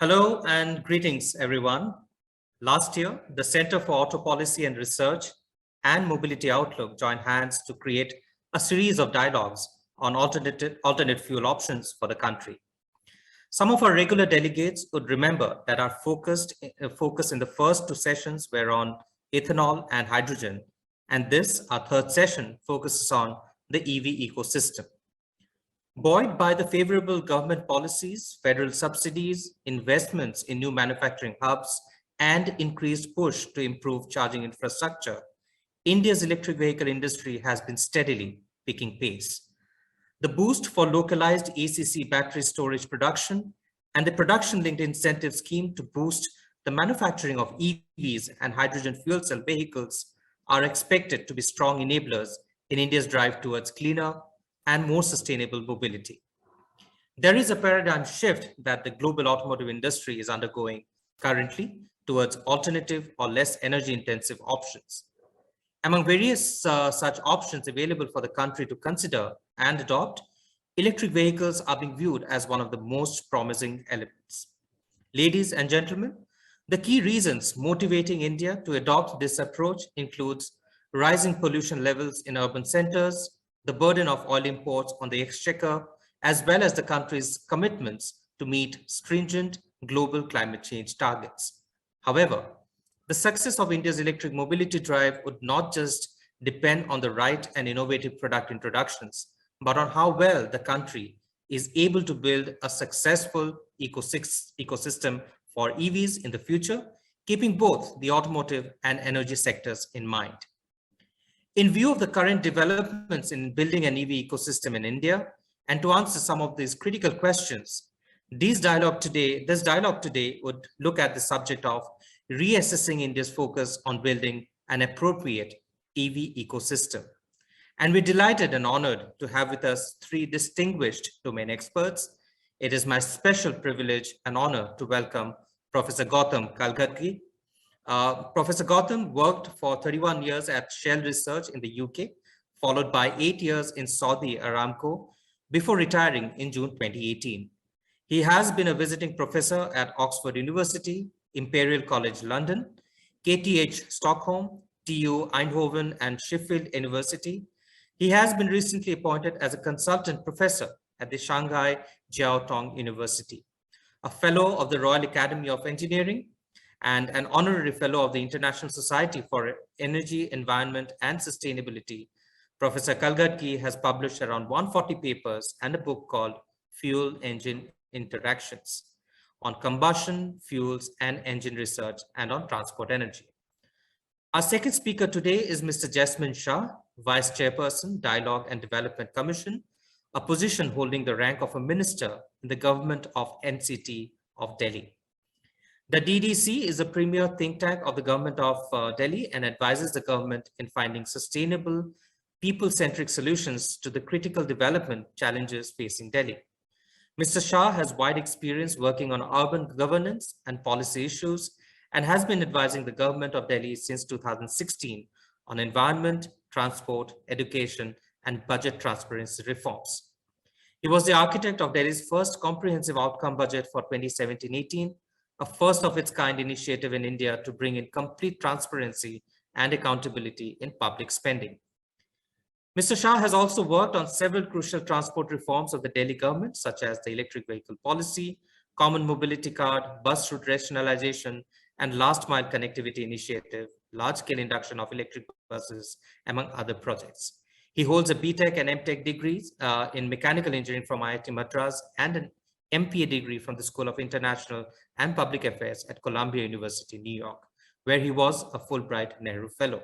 Hello and greetings, everyone. Last year, the Center for Auto Policy and Research and Mobility Outlook joined hands to create a series of dialogues on alternate fuel options for the country. Some of our regular delegates would remember that our focus in the first two sessions were on ethanol and hydrogen, and this, our third session, focuses on the EV ecosystem. Buoyed by the favorable government policies, federal subsidies, investments in new manufacturing hubs, and increased push to improve charging infrastructure, India's electric vehicle industry has been steadily picking pace. The boost for localized ACC battery storage production and the production-linked incentive scheme to boost the manufacturing of EVs and hydrogen fuel cell vehicles are expected to be strong enablers in India's drive towards cleaner and more sustainable mobility. There is a paradigm shift that the global automotive industry is undergoing currently towards alternative or less energy-intensive options. Among various such options available for the country to consider and adopt, electric vehicles are being viewed as one of the most promising elements. Ladies and gentlemen, the key reasons motivating India to adopt this approach includes rising pollution levels in urban centers, the burden of oil imports on the exchequer, as well as the country's commitments to meet stringent global climate change targets. However, the success of India's electric mobility drive would not just depend on the right and innovative product introductions, but on how well the country is able to build a successful ecosystem for EVs in the future, keeping both the automotive and energy sectors in mind. In view of the current developments in building an EV ecosystem in India, and to answer some of these critical questions, this dialogue today would look at the subject of reassessing India's focus on building an appropriate EV ecosystem. And we're delighted and honored to have with us three distinguished domain experts. It is my special privilege and honor to welcome Professor Gautam Kalgatgi. Professor Gautam worked for 31 years at Shell Research in the UK, followed by 8 years in Saudi Aramco, before retiring in June 2018. He has been a visiting professor at Oxford University, Imperial College London, KTH Stockholm, TU Eindhoven, and Sheffield University. He has been recently appointed as a consultant professor at the Shanghai Jiao Tong University, a fellow of the Royal Academy of Engineering, and an honorary fellow of the International Society for Energy, Environment, and Sustainability. Professor Kalgatgi has published around 140 papers and a book called Fuel Engine Interactions on combustion, fuels, and engine research, and on transport energy. Our second speaker today is Mr. Jasmine Shah, Vice Chairperson, Dialogue and Development Commission, a position holding the rank of a minister in the government of NCT of Delhi. The DDC is a premier think tank of the government of Delhi and advises the government in finding sustainable, people-centric solutions to the critical development challenges facing Delhi. Mr. Shah has wide experience working on urban governance and policy issues and has been advising the government of Delhi since 2016 on environment, transport, education, and budget transparency reforms. He was the architect of Delhi's first comprehensive outcome budget for 2017-18, a first of its kind initiative in India to bring in complete transparency and accountability in public spending. Mr. Shah has also worked on several crucial transport reforms of the Delhi government, such as the electric vehicle policy, common mobility card, bus route rationalization, and last mile connectivity initiative, large-scale induction of electric buses, among other projects. He holds a BTech and MTech degrees in mechanical engineering from IIT Madras and an MPA degree from the School of International and Public Affairs at Columbia University, New York, where he was a Fulbright Nehru Fellow.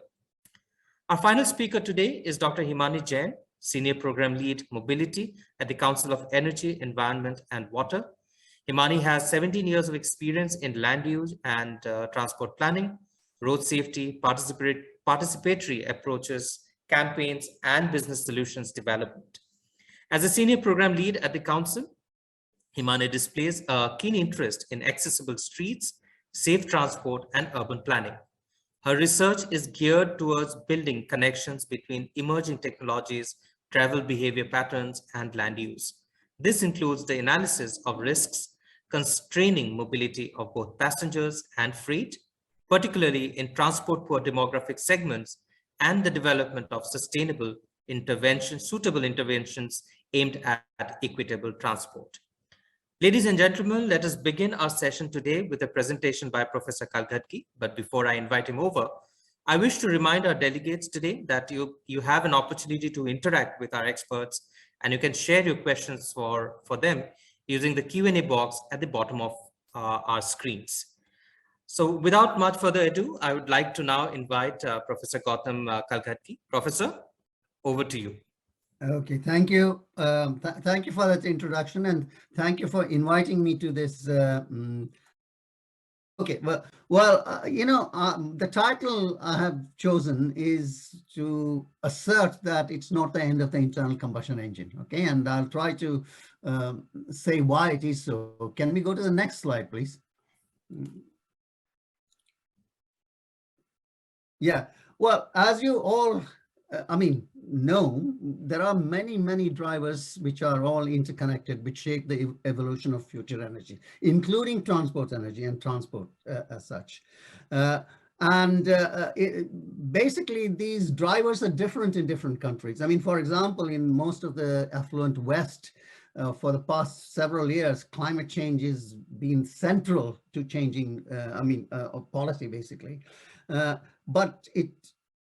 Our final speaker today is Dr. Himani Jain, Senior Program Lead Mobility at the Council of Energy, Environment and Water. Himani has 17 years of experience in land use and transport planning, road safety, participatory approaches, campaigns, and business solutions development. As a Senior Program Lead at the Council, Himani displays a keen interest in accessible streets, safe transport, and urban planning. Her research is geared towards building connections between emerging technologies, travel behavior patterns, and land use. This includes the analysis of risks constraining mobility of both passengers and freight, particularly in transport-poor demographic segments, and the development of sustainable suitable interventions aimed at equitable transport. Ladies and gentlemen, let us begin our session today with a presentation by Professor Kalgadki. But before I invite him over, I wish to remind our delegates today that you have an opportunity to interact with our experts, and you can share your questions for them using the Q&A box at the bottom of our screens. So without much further ado, I would like to now invite Professor Gautam Kalgadki. Professor, over to you. Okay, thank you. Thank you for that introduction, and thank you for inviting me to this. Okay, the title I have chosen is to assert that it's not the end of the internal combustion engine. Okay, and I'll try to say why it is so. Can we go to the next slide, please? Yeah, well, as you all know, there are many drivers which are all interconnected, which shape the evolution of future energy, including transport energy and transport as such. Basically, these drivers are different in different countries. I mean, for example, in most of the affluent West, for the past several years, climate change has been central to changing, policy, basically. But it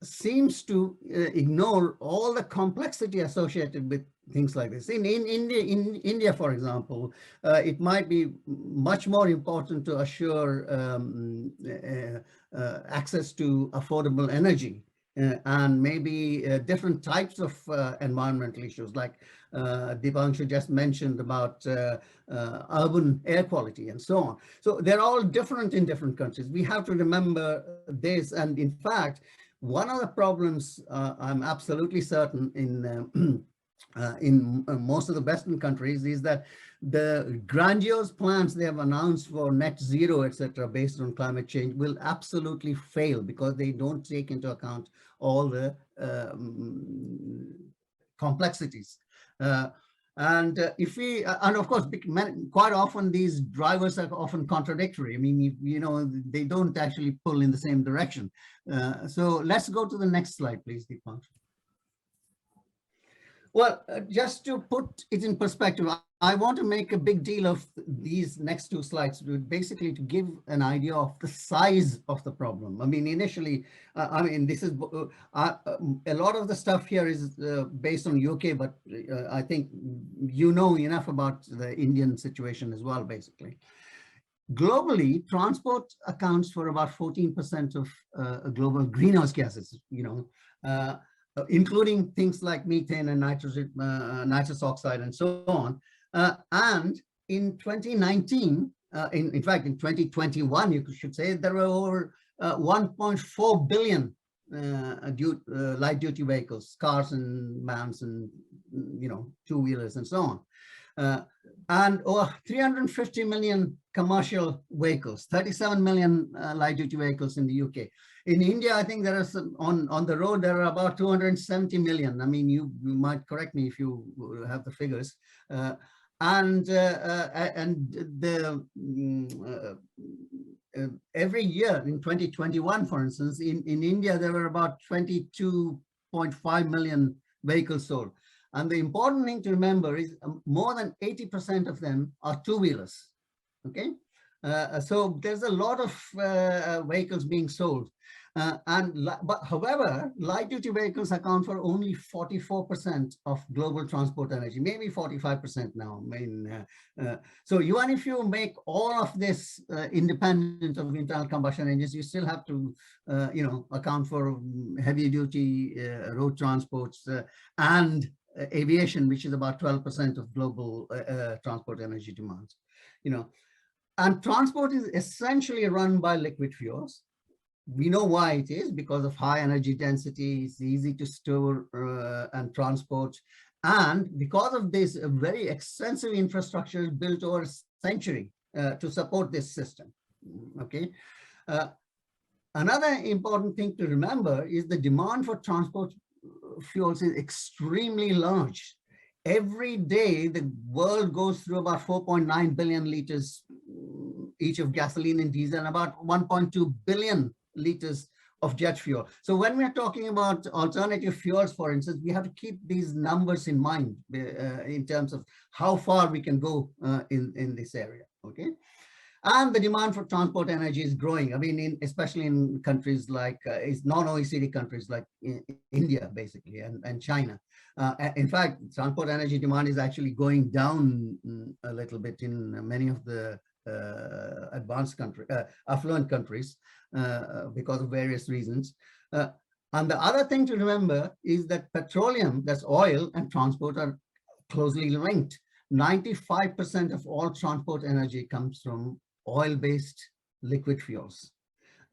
seems to ignore all the complexity associated with things like this. In India, for example, it might be much more important to assure access to affordable energy and maybe different types of environmental issues, like Dipanshu just mentioned about urban air quality and so on. So they're all different in different countries. We have to remember this. And in fact, one of the problems I'm absolutely certain in most of the Western countries is that the grandiose plans they have announced for net zero, etc., based on climate change will absolutely fail because they don't take into account all the complexities. And of course, quite often these drivers are often contradictory. I mean, they don't actually pull in the same direction. So let's go to the next slide, please, Deepak. Well, just to put it in perspective, I want to make a big deal of these next two slides, basically to give an idea of the size of the problem. I mean, initially, this is a lot of the stuff here is based on UK, but I think you know enough about the Indian situation as well, basically. Globally, transport accounts for about 14% of global greenhouse gases, including things like methane and nitrous oxide and so on. And in 2019, in fact, in 2021, you should say, there were over 1.4 billion light duty vehicles, cars and vans and, two-wheelers and so on. And over 350 million commercial vehicles, 37 million light duty vehicles in the UK. In India, I think there are some, on the road, there are about 270 million. I mean, you might correct me if you have the figures. Every year in 2021, for instance, in India, there were about 22.5 million vehicles sold. And the important thing to remember is more than 80% of them are two-wheelers, okay? So there's a lot of vehicles being sold. However, light-duty vehicles account for only 44% of global transport energy, maybe 45% now. I mean, so even if you make all of this independent of internal combustion engines, you still have to, account for heavy-duty road transports and aviation, which is about 12% of global transport energy demand. And transport is essentially run by liquid fuels. We know why it is, because of high energy density, it's easy to store and transport. And because of this, a very extensive infrastructure is built over a century to support this system, okay? Another important thing to remember is the demand for transport fuels is extremely large. every day the world goes through about 4.9 billion liters each of gasoline and diesel, and about 1.2 billion liters of jet fuel. So when we're talking about alternative fuels, for instance, we have to keep these numbers in mind in terms of how far we can go in this area, okay? And the demand for transport energy is growing. I mean, especially in countries like non-OECD countries like India, basically, and China. In fact, transport energy demand is actually going down a little bit in many of the advanced countries, affluent countries, because of various reasons. And the other thing to remember is that petroleum, that's oil, and transport are closely linked. 95% of all transport energy comes from oil-based liquid fuels,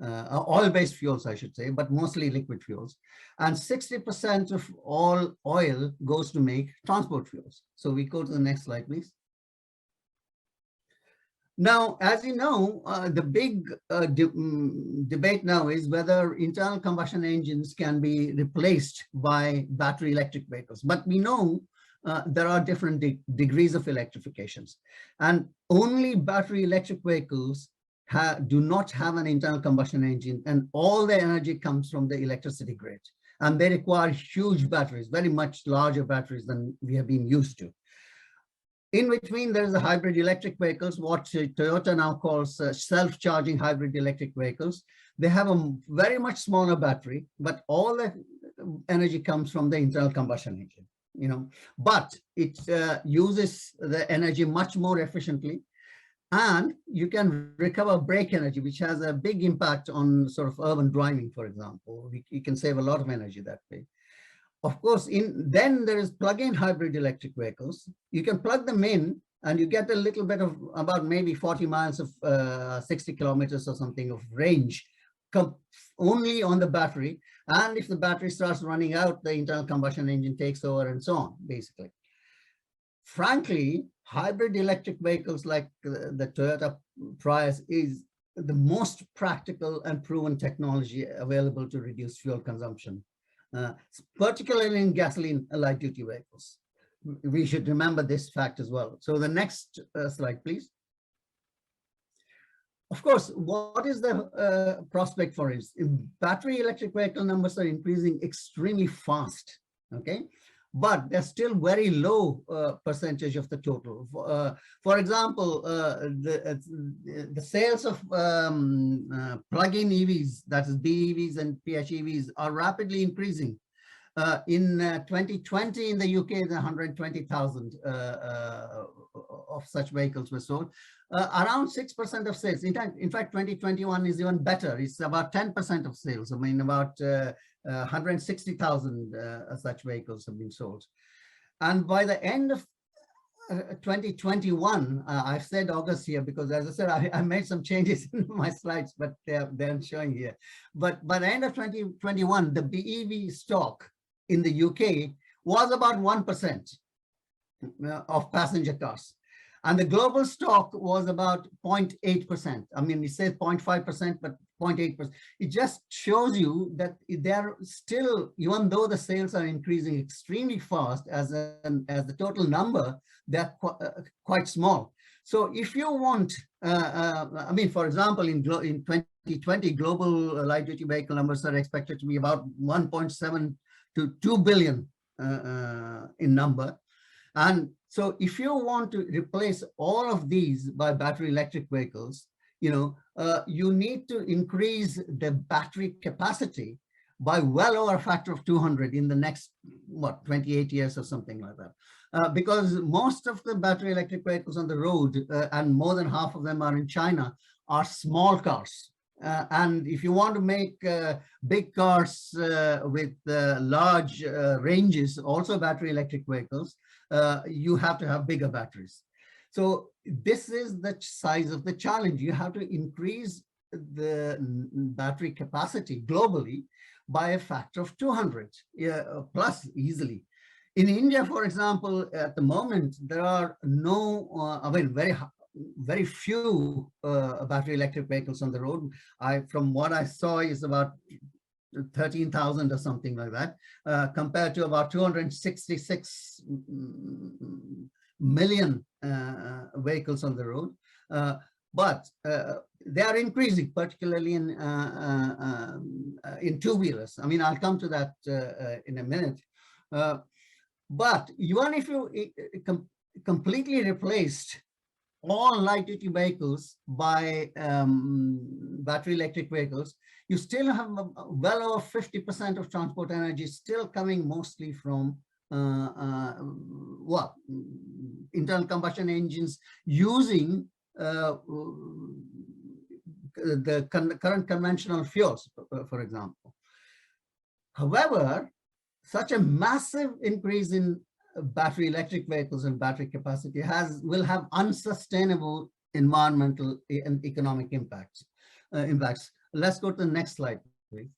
oil-based fuels, I should say, but mostly liquid fuels. And 60% of all oil goes to make transport fuels. So we go to the next slide, please. Now, as you know, the big debate now is whether internal combustion engines can be replaced by battery electric vehicles. But we know there are different degrees of electrifications, and only battery electric vehicles do not have an internal combustion engine, and all the energy comes from the electricity grid. And they require huge batteries, very much larger batteries than we have been used to. In between, there's the hybrid electric vehicles, what Toyota now calls self-charging hybrid electric vehicles. They have a very much smaller battery, but all the energy comes from the internal combustion engine, you know, but it uses the energy much more efficiently, and you can recover brake energy, which has a big impact on sort of urban driving, for example. You can save a lot of energy that way. Of course, then there is plug-in hybrid electric vehicles. You can plug them in and you get a little bit of about maybe 40 miles of 60 kilometers or something of range only on the battery. And if the battery starts running out, the internal combustion engine takes over and so on, basically. Frankly, hybrid electric vehicles like the Toyota Prius is the most practical and proven technology available to reduce fuel consumption. Particularly in gasoline light duty vehicles. We should remember this fact as well. So the next slide, please. Of course, what is the prospect for it? Battery electric vehicle numbers are increasing extremely fast, okay? But they're still very low percentage of the total. For example, the sales of plug-in EVs, that is BEVs and PHEVs, are rapidly increasing. In 2020 in the UK, the 120,000 of such vehicles were sold. Around 6% of sales. In fact, 2021 is even better. It's about 10% of sales. I mean, about 160,000 such vehicles have been sold. And by the end of 2021, I've said August here because, as I said, I made some changes in my slides, but they're showing here. But by the end of 2021, the BEV stock in the UK was about 1% of passenger cars. And the global stock was about 0.8%. I mean, it says 0.5%, but 0.8%. It just shows you that they're still, even though the sales are increasing extremely fast as the total number, they're quite small. So if you want, I mean, for example, in 2020, global light duty vehicle numbers are expected to be about 1.7 to 2 billion in number. And so if you want to replace all of these by battery electric vehicles, you know, you need to increase the battery capacity by well over a factor of 200 in the next, what, 28 years or something like that. Because most of the battery electric vehicles on the road, and more than half of them are in China, are small cars. And if you want to make big cars with large ranges, also battery electric vehicles, you have to have bigger batteries. So this is the size of the challenge. You have to increase the battery capacity globally by a factor of 200 plus easily. In India, for example, at the moment, there are no, I mean, very few battery electric vehicles on the road. From what I saw is about 13,000 or something like that, compared to about 266 million vehicles on the road. But they are increasing, particularly in two-wheelers. I mean, I'll come to that in a minute. But even if you completely replaced all light-duty vehicles by battery electric vehicles, you still have well over 50% of transport energy still coming mostly from internal combustion engines using the current conventional fuels, for example. However, such a massive increase in battery electric vehicles and battery capacity will have unsustainable environmental and economic impacts. Let's go to the next slide, please.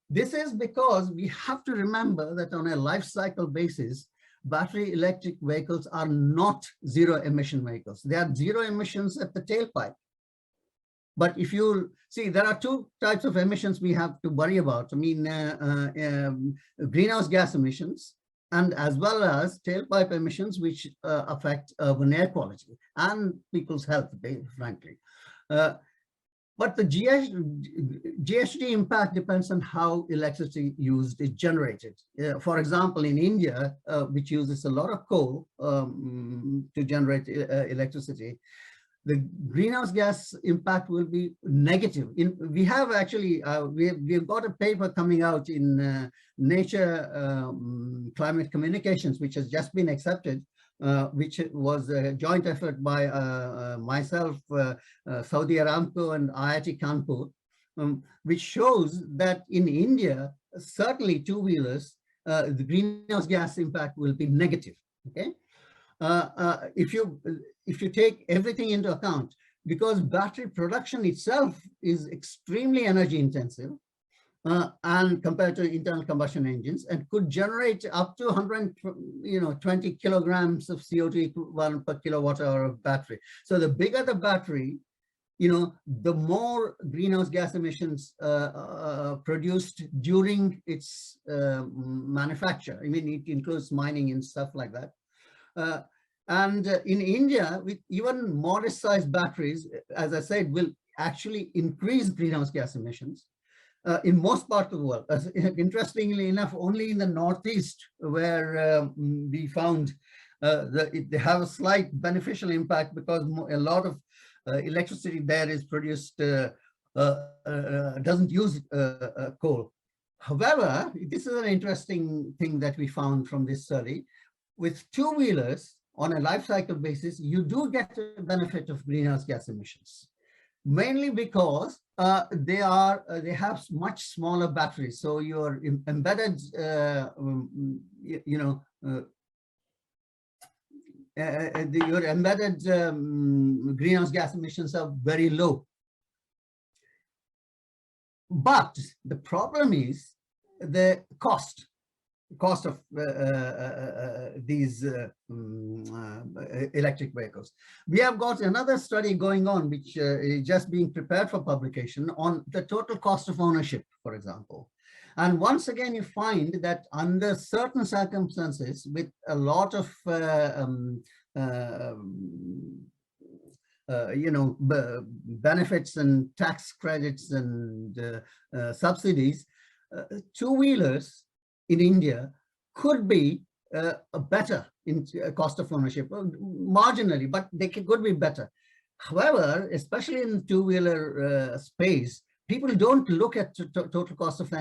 This is because we have to remember that on a life cycle basis, battery electric vehicles are not zero emission vehicles. They are zero emissions at the tailpipe. But if you see, there are two types of emissions we have to worry about. I mean, greenhouse gas emissions, and as well as tailpipe emissions, which affect urban air quality and people's health, frankly. But the GHG impact depends on how electricity used is generated. For example, in India, which uses a lot of coal to generate electricity, the greenhouse gas impact will be negative. We have actually, we've got a paper coming out in Nature Climate Communications, which has just been accepted, which was a joint effort by myself, Saudi Aramco and IIT Kanpur, which shows that in India, certainly two-wheelers, the greenhouse gas impact will be negative, okay? If you take everything into account, because battery production itself is extremely energy intensive and compared to internal combustion engines, and could generate up to 120 kilograms of CO2 equivalent per kilowatt hour of battery. So the bigger the battery, the more greenhouse gas emissions produced during its manufacture. I mean, it includes mining and stuff like that. And in India, with even modest sized batteries, as I said, will actually increase greenhouse gas emissions in most parts of the world. Interestingly enough, only in the Northeast, where we found they have a slight beneficial impact because a lot of electricity there is produced, doesn't use coal. However, this is an interesting thing that we found from this study. With two-wheelers, on a life cycle basis, you do get the benefit of greenhouse gas emissions, mainly because they have much smaller batteries. So your embedded, your embedded greenhouse gas emissions are very low. But the problem is the cost of these electric vehicles. We have got another study going on, which is just being prepared for publication, on the total cost of ownership, for example. And once again, you find that under certain circumstances, with a lot of benefits and tax credits and subsidies, two-wheelers in India could be better in cost of ownership, marginally, but they could be better. However, especially in two-wheeler space, people don't look at total cost of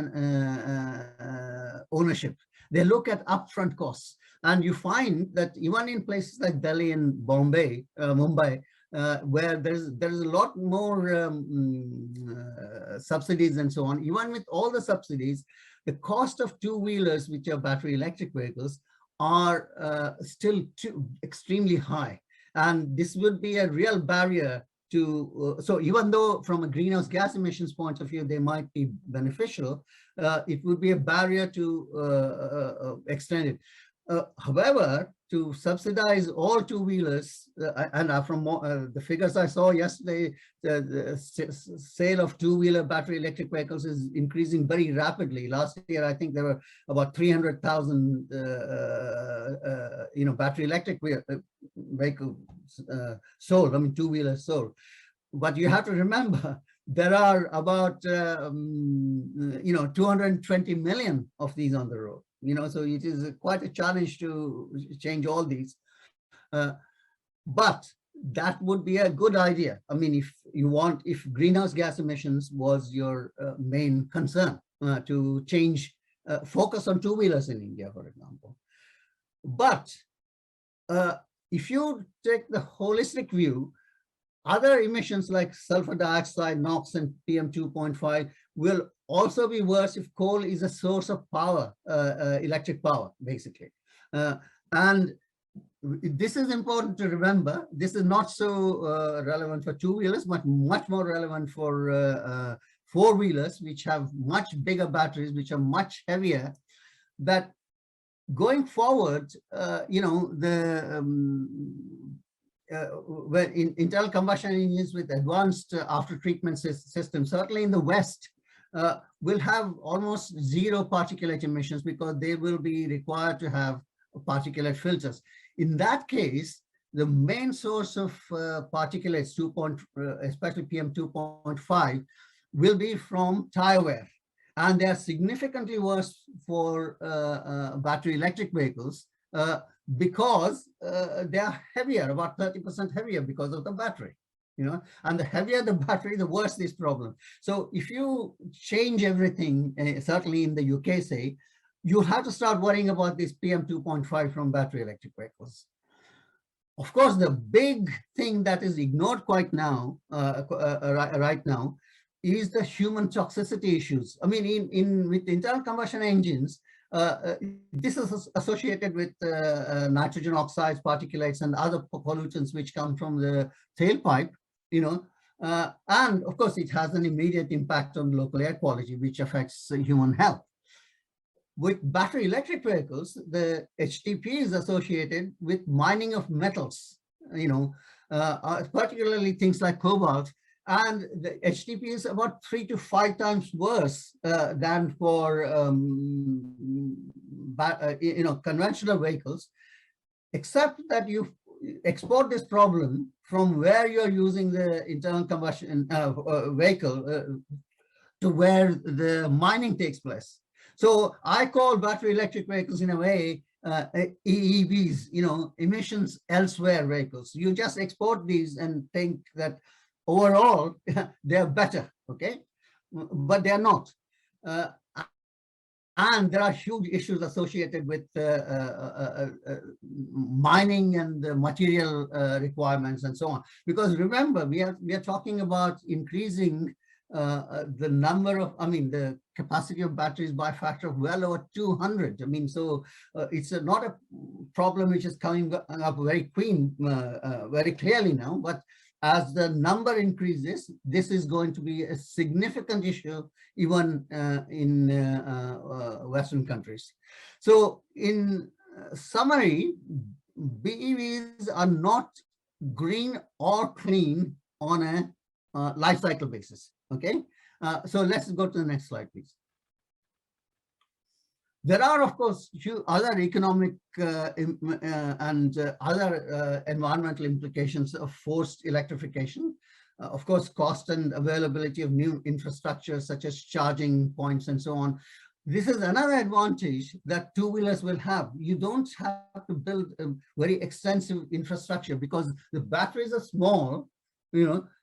ownership. They look at upfront costs. And you find that even in places like Delhi and Mumbai, where there's a lot more subsidies and so on, even with all the subsidies, the cost of two-wheelers, which are battery electric vehicles, are still extremely high. And this would be a real barrier to, so even though from a greenhouse gas emissions point of view, they might be beneficial, it would be a barrier to extend it. However, to subsidize all two-wheelers, and from the figures I saw yesterday, the sale of two-wheeler battery electric vehicles is increasing very rapidly. Last year, I think there were about 300,000, battery electric vehicles sold. I mean, two-wheelers sold. But you have to remember, there are about 220 million of these on the road. So it is quite a challenge to change all these. But that would be a good idea. I mean, if greenhouse gas emissions was your main concern, to change, focus on two-wheelers in India, for example. But if you take the holistic view, other emissions like sulfur dioxide, NOx, and PM 2.5 will also be worse if coal is a source of power, electric power, basically. And this is important to remember. This is not so relevant for two-wheelers, but much more relevant for four-wheelers, which have much bigger batteries, which are much heavier. That going forward, when in internal combustion engines with advanced after-treatment systems, certainly in the West, will have almost zero particulate emissions because they will be required to have particulate filters. In that case, the main source of particulates, especially PM 2.5, will be from tire wear. And they are significantly worse for battery electric vehicles because they are heavier, about 30% heavier because of the battery. And the heavier the battery, the worse this problem. So if you change everything, certainly in the UK, say, you have to start worrying about this PM 2.5 from battery electric vehicles. Of course, the big thing that is ignored quite now, right now, is the human toxicity issues. I mean, with internal combustion engines, this is associated with nitrogen oxides, particulates, and other pollutants which come from the tailpipe, and of course, it has an immediate impact on local air quality, which affects human health. With battery electric vehicles, the HTP is associated with mining of metals, particularly things like cobalt, and the HTP is about 3 to 5 times worse than for conventional vehicles, except that you export this problem from where you're using the internal combustion vehicle to where the mining takes place. So I call battery electric vehicles in a way EEVs, emissions elsewhere vehicles. You just export these and think that overall they're better, okay? But they're not. And there are huge issues associated with mining and the material requirements and so on. Because remember, we are talking about increasing the number of, the capacity of batteries by a factor of well over 200. So it's not a problem which is coming up very clearly now, but as the number increases, this is going to be a significant issue even in Western countries. So in summary, BEVs are not green or clean on a life cycle basis. Okay, so let's go to the next slide, please. There are, of course, other economic and other environmental implications of forced electrification. Of course, cost and availability of new infrastructure, such as charging points and so on. This is another advantage that two-wheelers will have. You don't have to build a very extensive infrastructure because the batteries are small,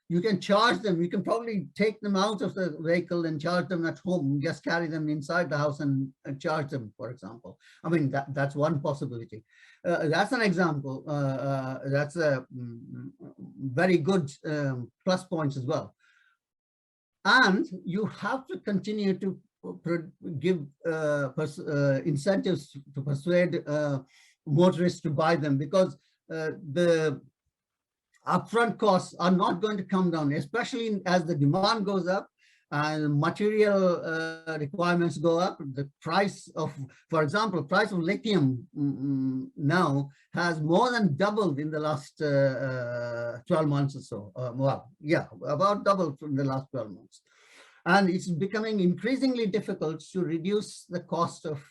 you can charge them. You can probably take them out of the vehicle and charge them at home, just carry them inside the house and charge them, for example. That's one possibility. That's an example. That's a very good plus points as well. And you have to continue to give incentives to persuade motorists to buy them, because the upfront costs are not going to come down, especially as the demand goes up. and material requirements go up. The price of, for example, price of lithium now has more than doubled in the last 12 months or so. Well, yeah, about doubled in the last 12 months. And it's becoming increasingly difficult to reduce the cost of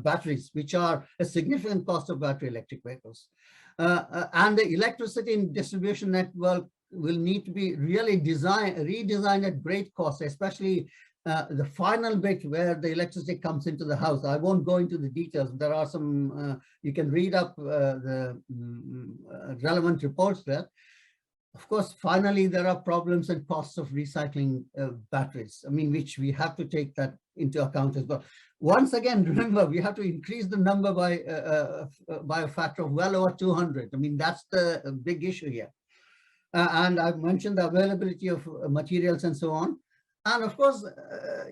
batteries, which are a significant cost of battery electric vehicles. And the electricity distribution network will need to be really redesigned at great cost, especially the final bit where the electricity comes into the house. I won't go into the details. There are some, you can read up the relevant reports there. Of course, finally, there are problems and costs of recycling batteries, I mean, which we have to take that into account as well. Once again, remember, we have to increase the number by a factor of well over 200. I mean, that's the big issue here. And I've mentioned the availability of materials and so on. And of course,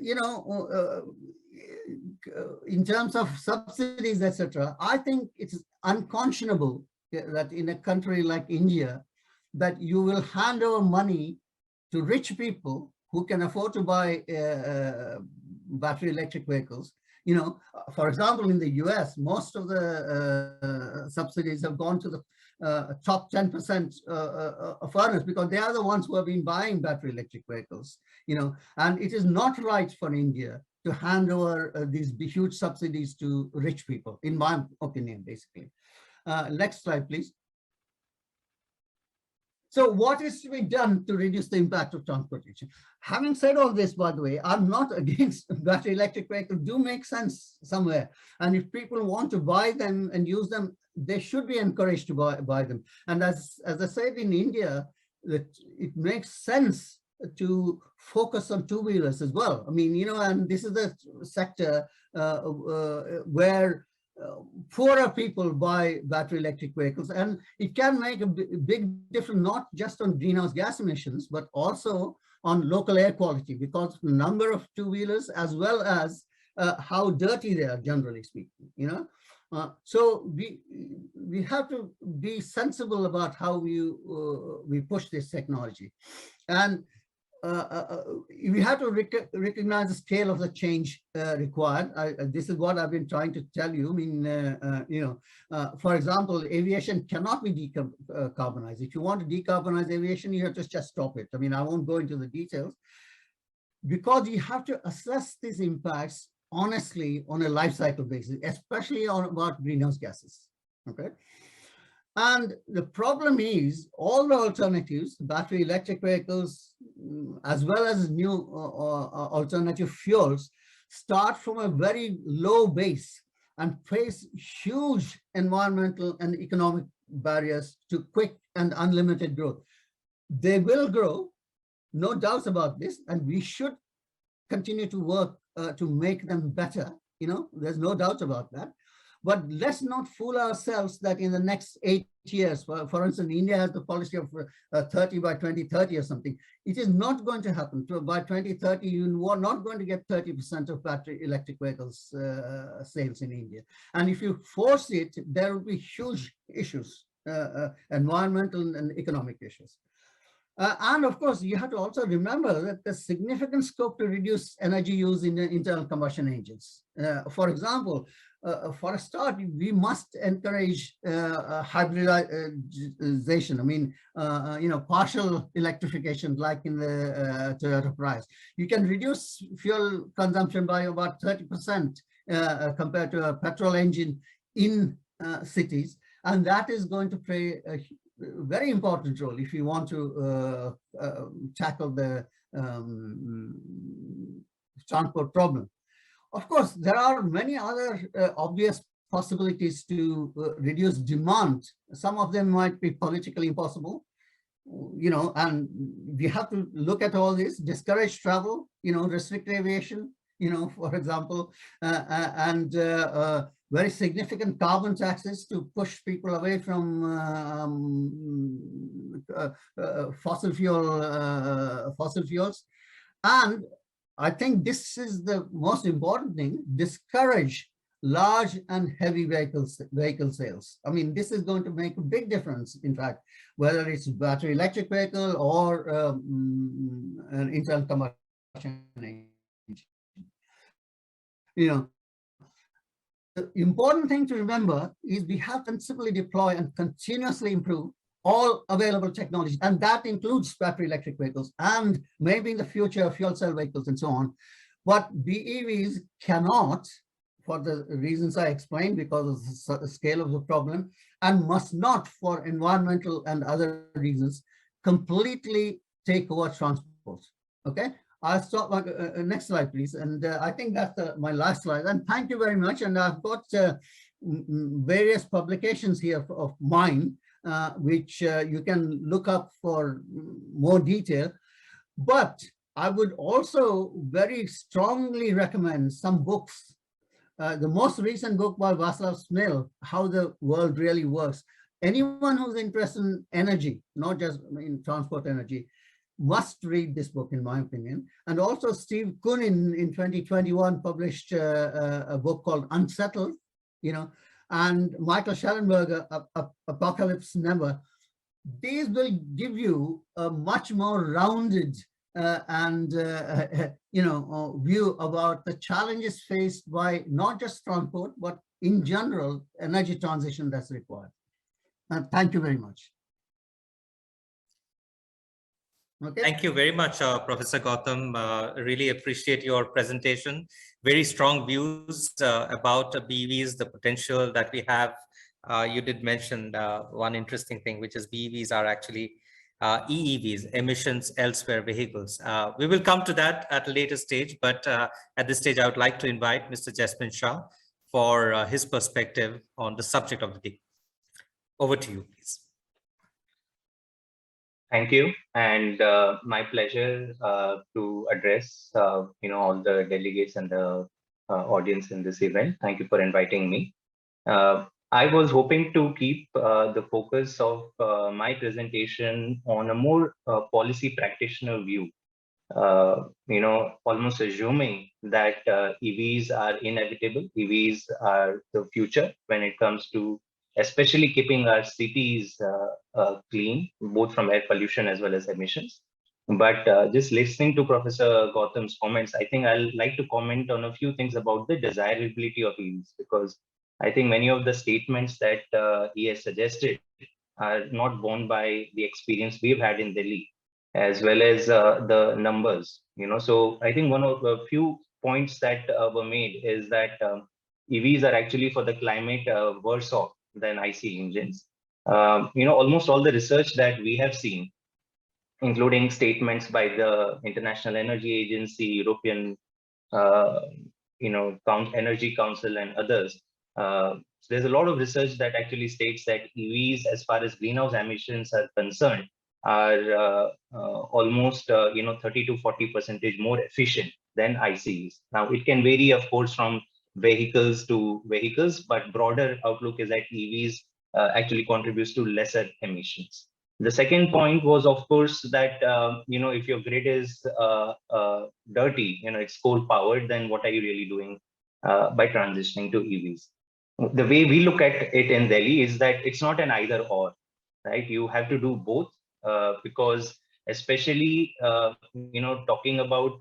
you know, in terms of subsidies, etc., I think it's unconscionable that in a country like India, that you will hand over money to rich people who can afford to buy battery electric vehicles. You know, for example, in the US, most of the subsidies have gone to the top 10% of earners, because they are the ones who have been buying battery electric vehicles, you know, and it is not right for India to hand over these huge subsidies to rich people, in my opinion, basically. Next slide, please. So what is to be done to reduce the impact of transportation? Having said all this, by the way, I'm not against battery electric vehicles. Do make sense somewhere. And if people want to buy them and use them, they should be encouraged to buy them. And as I said, in India, that it makes sense to focus on two-wheelers as well. I mean, you know, and this is the sector where poorer people buy battery electric vehicles, and it can make a big difference, not just on greenhouse gas emissions, but also on local air quality, because of the number of two-wheelers as well as how dirty they are, generally speaking, you know. So we have to be sensible about how we push this technology, and we have to recognize the scale of the change required. This is what I've been trying to tell you. I mean, you know, for example, aviation cannot be decarbonized. If you want to decarbonize aviation, you have to just stop it. I mean, I won't go into the details, because you have to assess these impacts honestly on a life cycle basis, especially on about greenhouse gases. Okay. And the problem is all the alternatives, battery electric vehicles, as well as new alternative fuels, start from a very low base and face huge environmental and economic barriers to quick and unlimited growth. They will grow, no doubts about this, and we should continue to work to make them better. You know, there's no doubt about that. But let's not fool ourselves that in the next 8 years, for instance, India has the policy of 30 by 2030 or something. It is not going to happen. By 2030, you are not going to get 30% of battery electric vehicles sales in India. And if you force it, there will be huge issues, environmental and economic issues. And of course, you have to also remember that there's significant scope to reduce energy use in internal combustion engines. For example, for a start, we must encourage hybridization. I mean, you know, partial electrification, like in the Toyota Prius. You can reduce fuel consumption by about 30% compared to a petrol engine in cities, and that is going to play a very important role if you want to tackle the transport problem. Of course, there are many other obvious possibilities to reduce demand. Some of them might be politically impossible, you know, and we have to look at all this, discourage travel, you know, restrict aviation, you know, for example, and very significant carbon taxes to push people away from fossil fuels. And I think this is the most important thing, discourage large and heavy vehicle sales. I mean, this is going to make a big difference, in fact, whether it's battery electric vehicle or an internal combustion engine. You know, the important thing to remember is we have to principally deploy and continuously improve all available technologies, and that includes battery electric vehicles and maybe in the future fuel cell vehicles and so on. But BEVs cannot, for the reasons I explained, because of the scale of the problem, and must not, for environmental and other reasons, completely take over transport. Okay, I'll stop. Next slide, please. And I think that's my last slide. And thank you very much. And I've got various publications here of mine, which you can look up for more detail. But I would also very strongly recommend some books. The most recent book by Václav Smil, How the World Really Works. Anyone who's interested in energy, not just in transport energy, must read this book, in my opinion. And also Steve Kuhn in 2021 published a book called Unsettled, you know, and Michael Schellenberger, Apocalypse Never. These will give you a much more rounded view about the challenges faced by not just transport, but in general, energy transition that's required. Thank you very much. Okay. Thank you very much, Professor Gautam. Really appreciate your presentation. Very strong views about BEVs, the potential that we have. You did mention one interesting thing, which is BEVs are actually EEVs, emissions elsewhere vehicles. We will come to that at a later stage, but at this stage, I would like to invite Mr. Jasmine Shah for his perspective on the subject of the day. Over to you, please. Thank you, and my pleasure to address all the delegates and the audience in this event. Thank you for inviting me. I was hoping to keep the focus of my presentation on a more policy practitioner view. Almost assuming that EVs are inevitable. EVs are the future when it comes to especially keeping our cities clean, both from air pollution as well as emissions. But just listening to Professor Gautam's comments, I think I'll like to comment on a few things about the desirability of EVs, because I think many of the statements that he has suggested are not borne by the experience we've had in Delhi, as well as the numbers. So I think one of the few points that were made is that EVs are actually for the climate worse off than IC engines. Almost all the research that we have seen, including statements by the International Energy Agency, European, Energy Council, and others. So there's a lot of research that actually states that EVs, as far as greenhouse emissions are concerned, are almost 30 to 40% more efficient than ICEs. Now, it can vary, of course, from vehicles to vehicles, but broader outlook is that EVs actually contributes to lesser emissions. The second point was, of course, that if your grid is dirty, it's coal powered, then what are you really doing by transitioning to EVs? The way we look at it in Delhi is that it's not an either or, right? You have to do both because especially talking about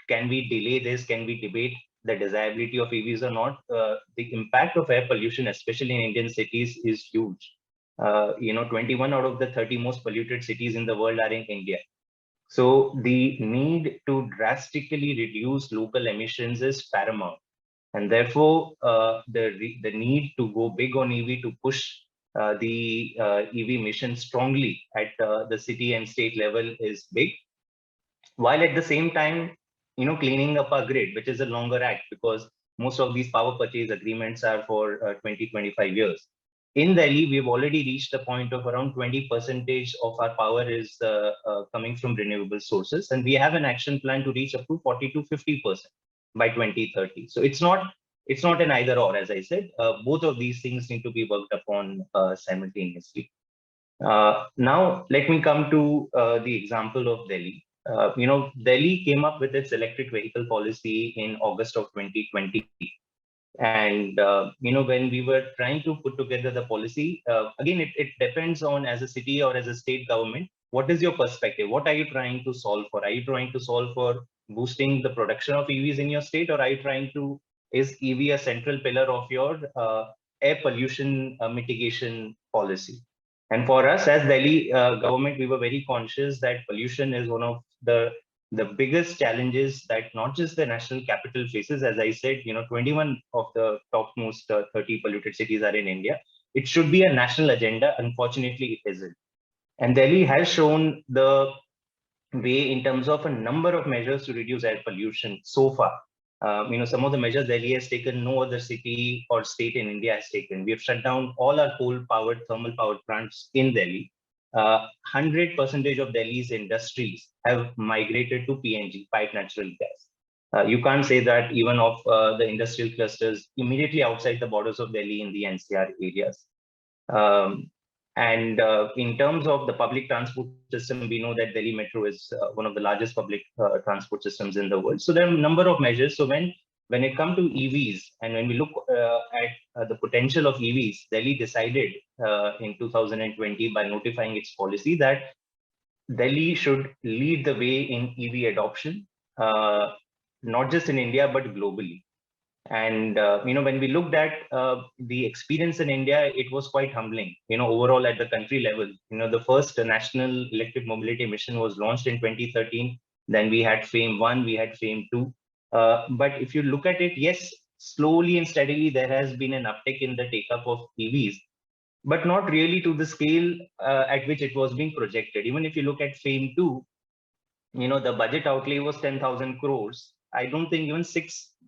can we delay this, can we debate the desirability of EVs or not, the impact of air pollution, especially in Indian cities, is huge. 21 out of the 30 most polluted cities in the world are in India. So the need to drastically reduce local emissions is paramount. And therefore, the need to go big on EV, to push the EV mission strongly at the city and state level is big. While at the same time, cleaning up our grid, which is a longer act, because most of these power purchase agreements are for 20-25 years. In Delhi, we've already reached a point of around 20% of our power is coming from renewable sources. And we have an action plan to reach up to 40 to 50% by 2030. So it's not an either or, as I said. Both of these things need to be worked upon simultaneously. Now, let me come to the example of Delhi. Delhi came up with its electric vehicle policy in August of 2020. And when we were trying to put together the policy, again, it depends on, as a city or as a state government, what is your perspective? What are you trying to solve for? Are you trying to solve for boosting the production of EVs in your state, or are you trying to, is EV a central pillar of your air pollution mitigation policy? And for us as Delhi government, we were very conscious that pollution is one of the biggest challenges that not just the national capital faces. As I said, 21 of the topmost 30 polluted cities are in India. It should be a national agenda. Unfortunately, it isn't. And Delhi has shown the way in terms of a number of measures to reduce air pollution so far. Some of the measures Delhi has taken, no other city or state in India has taken. We have shut down all our coal-powered thermal power plants in Delhi. 100% of Delhi's industries have migrated to PNG, pipe natural gas. You can't say that even of the industrial clusters immediately outside the borders of Delhi in the NCR areas. And in terms of the public transport system, we know that Delhi Metro is one of the largest public transport systems in the world. So there are a number of measures. So when it comes to EVs, and when we look at the potential of EVs, Delhi decided in 2020 by notifying its policy that Delhi should lead the way in EV adoption, not just in India, but globally. And when we looked at the experience in India, it was quite humbling. Overall at the country level, the first national electric mobility mission was launched in 2013. Then we had FAME 1, we had FAME 2. But if you look at it, yes, slowly and steadily there has been an uptick in the take-up of EVs, but not really to the scale at which it was being projected. Even if you look at FAME 2, the budget outlay was 10,000 crores. I don't think even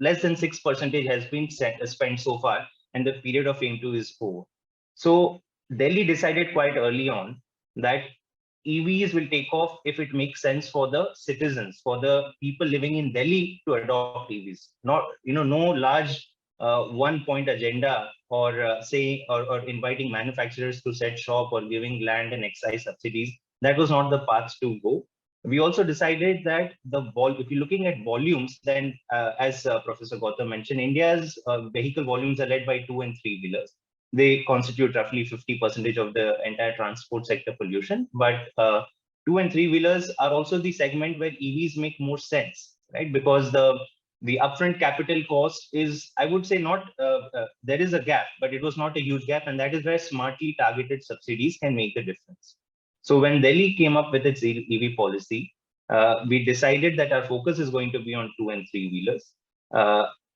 less than 6% has been spent so far, and the period of FAME 2 is 4. So Delhi decided quite early on that EVs will take off if it makes sense for the citizens, for the people living in Delhi to adopt EVs. Not, no large one-point agenda or or inviting manufacturers to set shop or giving land and excise subsidies. That was not the path to go. We also decided that if you're looking at volumes, then as Professor Gautam mentioned, India's vehicle volumes are led by 2 and 3 wheelers. They constitute roughly 50% of the entire transport sector pollution. But 2 and 3 wheelers are also the segment where EVs make more sense, right? Because the upfront capital cost is, I would say, not, there is a gap, but it was not a huge gap. And that is where smartly targeted subsidies can make the difference. So when Delhi came up with its EV policy, we decided that our focus is going to be on 2 and 3 wheelers,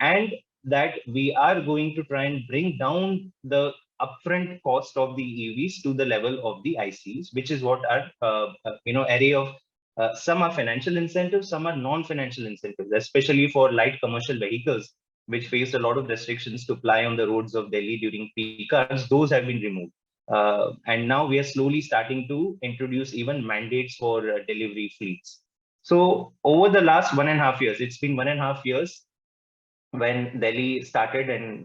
and that we are going to try and bring down the upfront cost of the EVs to the level of the ICEs, which is what our array of some are financial incentives, some are non-financial incentives, especially for light commercial vehicles, which faced a lot of restrictions to ply on the roads of Delhi during peak hours. Those have been removed. And now we are slowly starting to introduce even mandates for delivery fleets. So over the last 1.5 years, it's been 1.5 years when Delhi started and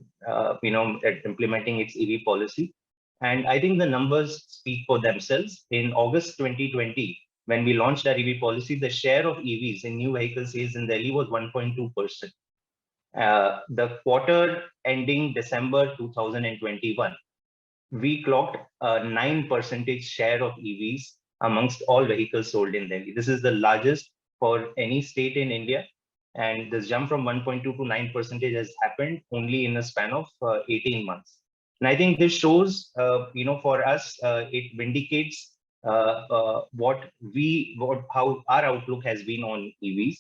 implementing its EV policy. And I think the numbers speak for themselves. In August 2020, when we launched our EV policy, the share of EVs in new vehicle sales in Delhi was 1.2%. The quarter ending December 2021, we clocked a 9% share of EVs amongst all vehicles sold in Delhi. This is the largest for any state in India. And this jump from 1.2 to 9% has happened only in a span of 18 months. And I think this shows, for us, it vindicates how our outlook has been on EVs.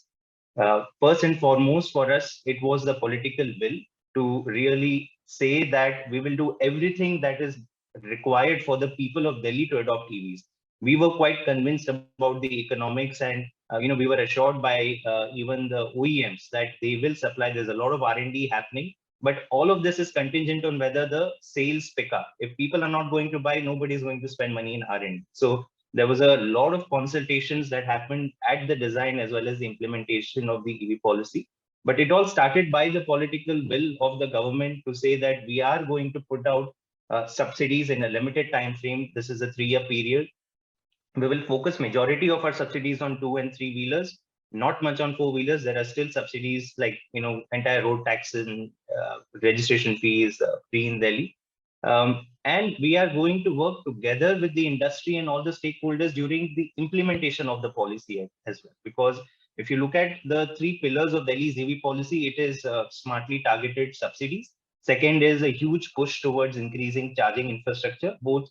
First and foremost, for us, it was the political will to really say that we will do everything that is required for the people of Delhi to adopt EVs. We were quite convinced about the economics, and we were assured by even the OEMs that they will supply. There's a lot of R&D happening, but all of this is contingent on whether the sales pick up. If people are not going to buy, nobody is going to spend money in R&D. So there was a lot of consultations that happened at the design as well as the implementation of the EV policy. But it all started by the political will of the government to say that we are going to put out subsidies in a limited time frame. This is a 3-year period. We will focus majority of our subsidies on 2 and 3 wheelers, not much on 4 wheelers. There are still subsidies like entire road tax and registration fees free in Delhi. And we are going to work together with the industry and all the stakeholders during the implementation of the policy as well. Because if you look at the three pillars of Delhi's EV policy, it is smartly targeted subsidies. Second is a huge push towards increasing charging infrastructure, both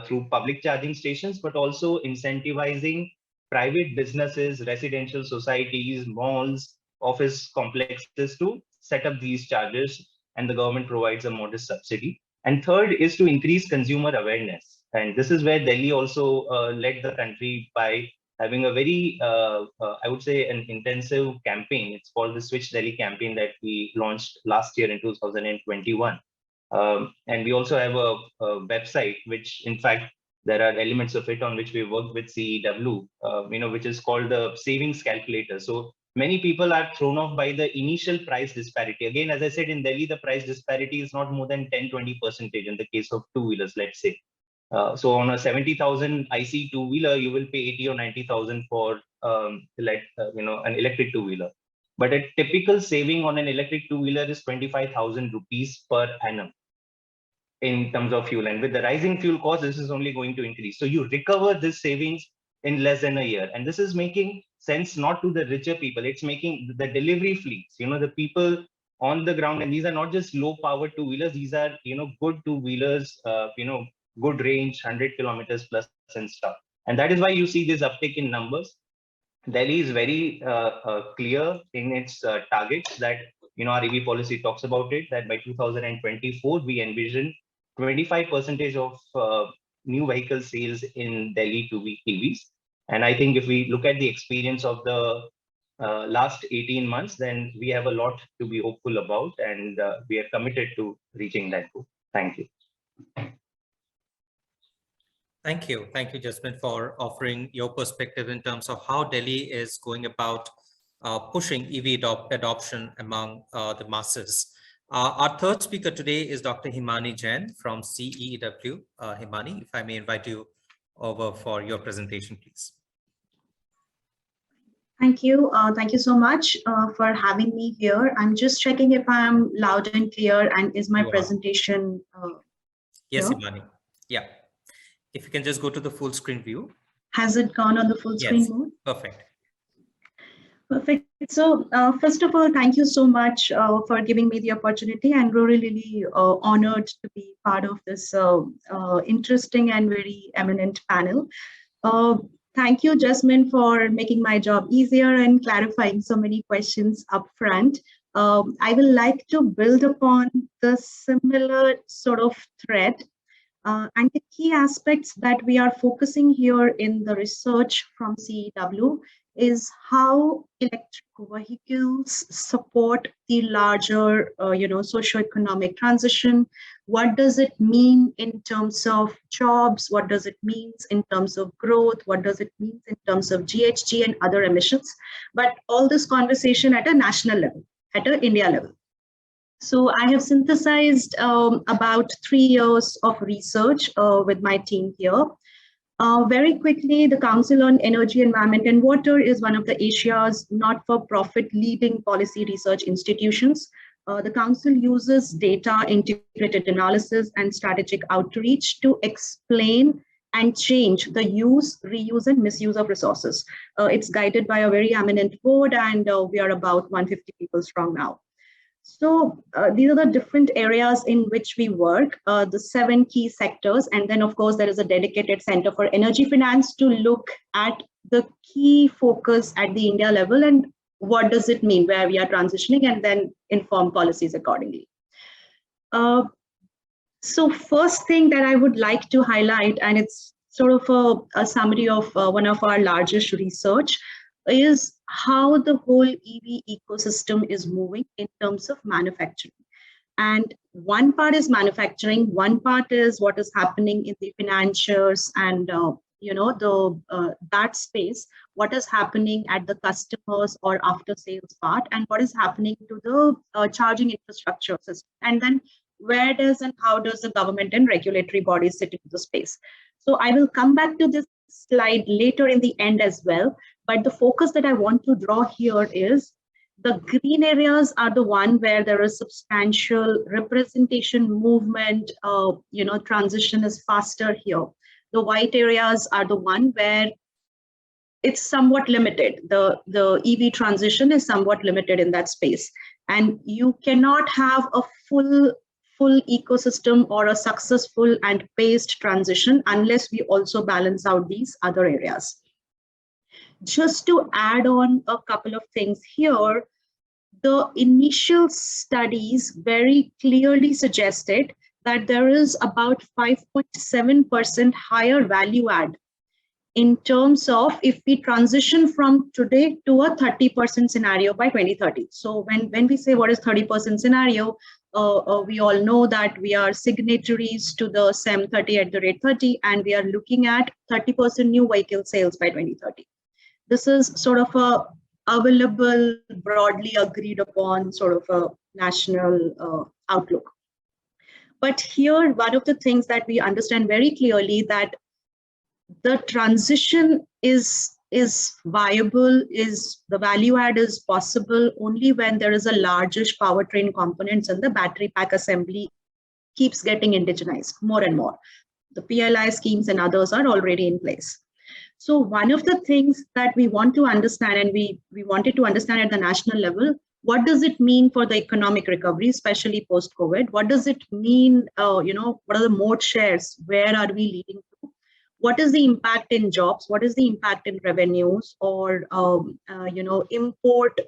through public charging stations, but also incentivizing private businesses, residential societies, malls, office complexes to set up these chargers, and the government provides a modest subsidy. And third is to increase consumer awareness. And this is where Delhi also led the country by having a very, I would say, an intensive campaign. It's called the Switch Delhi campaign that we launched last year in 2021. And we also have a website, which in fact, there are elements of it on which we work with CEW, which is called the savings calculator. So many people are thrown off by the initial price disparity. Again, as I said, in Delhi, the price disparity is not more than 10-20% in the case of two-wheelers, let's say. So on a 70,000 IC two-wheeler, you will pay 80 or 90,000 for an electric two-wheeler. But a typical saving on an electric two-wheeler is 25,000 rupees per annum in terms of fuel. And with the rising fuel cost, this is only going to increase. So you recover this savings in less than a year. And this is making sense not to the richer people. It's making the delivery fleets, the people on the ground. And these are not just low power two-wheelers. These are, good two-wheelers, good range, 100 kilometers plus and stuff. And that is why you see this uptick in numbers. Delhi is very clear in its targets that, our EV policy talks about it, that by 2024, we envision 25% of new vehicle sales in Delhi to be EVs. And I think if we look at the experience of the last 18 months, then we have a lot to be hopeful about, and we are committed to reaching that goal. Thank you. Thank you. Thank you, Jasmine, for offering your perspective in terms of how Delhi is going about pushing EV adoption among the masses. Our third speaker today is Dr. Himani Jain from CEW. Himani, if I may invite you over for your presentation, please. Thank you. Thank you so much for having me here. I'm just checking if I'm loud and clear, and is my presentation Yes, here? Himani. Yeah. If you can just go to the full screen view. Has it gone on the full screen mode? Perfect. Perfect. So first of all, thank you so much for giving me the opportunity. I'm really honored to be part of this interesting and very eminent panel. Thank you, Jasmine, for making my job easier and clarifying so many questions up front. I will like to build upon the similar sort of thread. And the key aspects that we are focusing here in the research from CEW is how electric vehicles support the larger, socioeconomic transition. What does it mean in terms of jobs? What does it mean in terms of growth? What does it mean in terms of GHG and other emissions? But all this conversation at a national level, at an India level. So I have synthesized about 3 years of research with my team here. Very quickly, the Council on Energy, Environment and Water is one of the Asia's not-for-profit leading policy research institutions. The Council uses data integrated analysis and strategic outreach to explain and change the use, reuse and misuse of resources. It's guided by a very eminent board, and we are about 150 people strong now. So these are the different areas in which we work, the 7 key sectors. And then, of course, there is a dedicated Center for Energy Finance to look at the key focus at the India level and what does it mean, where we are transitioning, and then inform policies accordingly. So first thing that I would like to highlight, and it's sort of a summary of one of our largest research, is how the whole EV ecosystem is moving in terms of manufacturing. And one part is manufacturing, one part is what is happening in the financials and that space, what is happening at the customers or after sales part, and what is happening to the charging infrastructure system. And then where does and how does the government and regulatory bodies sit into the space. So I will come back to this slide later in the end as well. But the focus that I want to draw here is The green areas are the one where there is substantial representation, movement, transition is faster here. The white areas are the one where it's somewhat limited. The EV transition is somewhat limited in that space. And you cannot have a full ecosystem or a successful and paced transition unless we also balance out these other areas. Just to add on a couple of things here, the initial studies very clearly suggested that there is about 5.7% higher value add in terms of if we transition from today to a 30% scenario by 2030. So when we say what is 30% scenario, we all know that we are signatories to the SEM 30 and we are looking at 30% new vehicle sales by 2030. This is sort of a available, broadly agreed upon sort of a national outlook. But here, one of the things that we understand very clearly that the transition is viable, is the value add is possible only when there is a largish powertrain components and the battery pack assembly keeps getting indigenized more and more. The PLI schemes and others are already in place. So one of the things that we want to understand, and we wanted to understand at the national level, what does it mean for the economic recovery, especially post-COVID? What does it mean, what are the mode shares? Where are we leading to? What is the impact in jobs? What is the impact in revenues or, import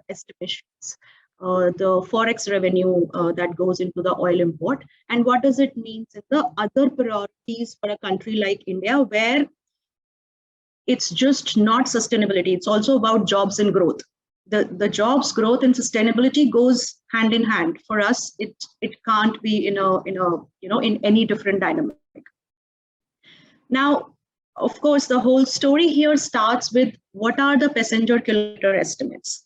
estimations? The forex revenue that goes into the oil import? And what does it mean in the other priorities for a country like India, where it's just not sustainability, it's also about jobs and growth. The jobs, growth, and sustainability goes hand in hand. For us, it can't be in any different dynamic. Now, of course, the whole story here starts with what are the passenger kilometer estimates.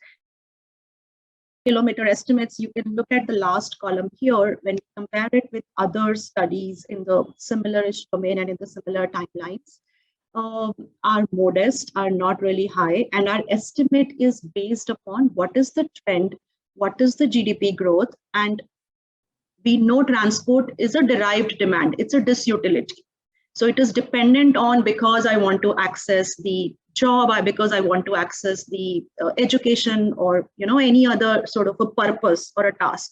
Kilometer estimates, you can look at the last column here when you compare it with other studies in the similar-ish domain and in the similar timelines. Are modest, are not really high, and our estimate is based upon what is the trend, what is the GDP growth, and we know transport is a derived demand, it's a disutility. So it is dependent on because I want to access the job, because I want to access the education or any other sort of a purpose or a task.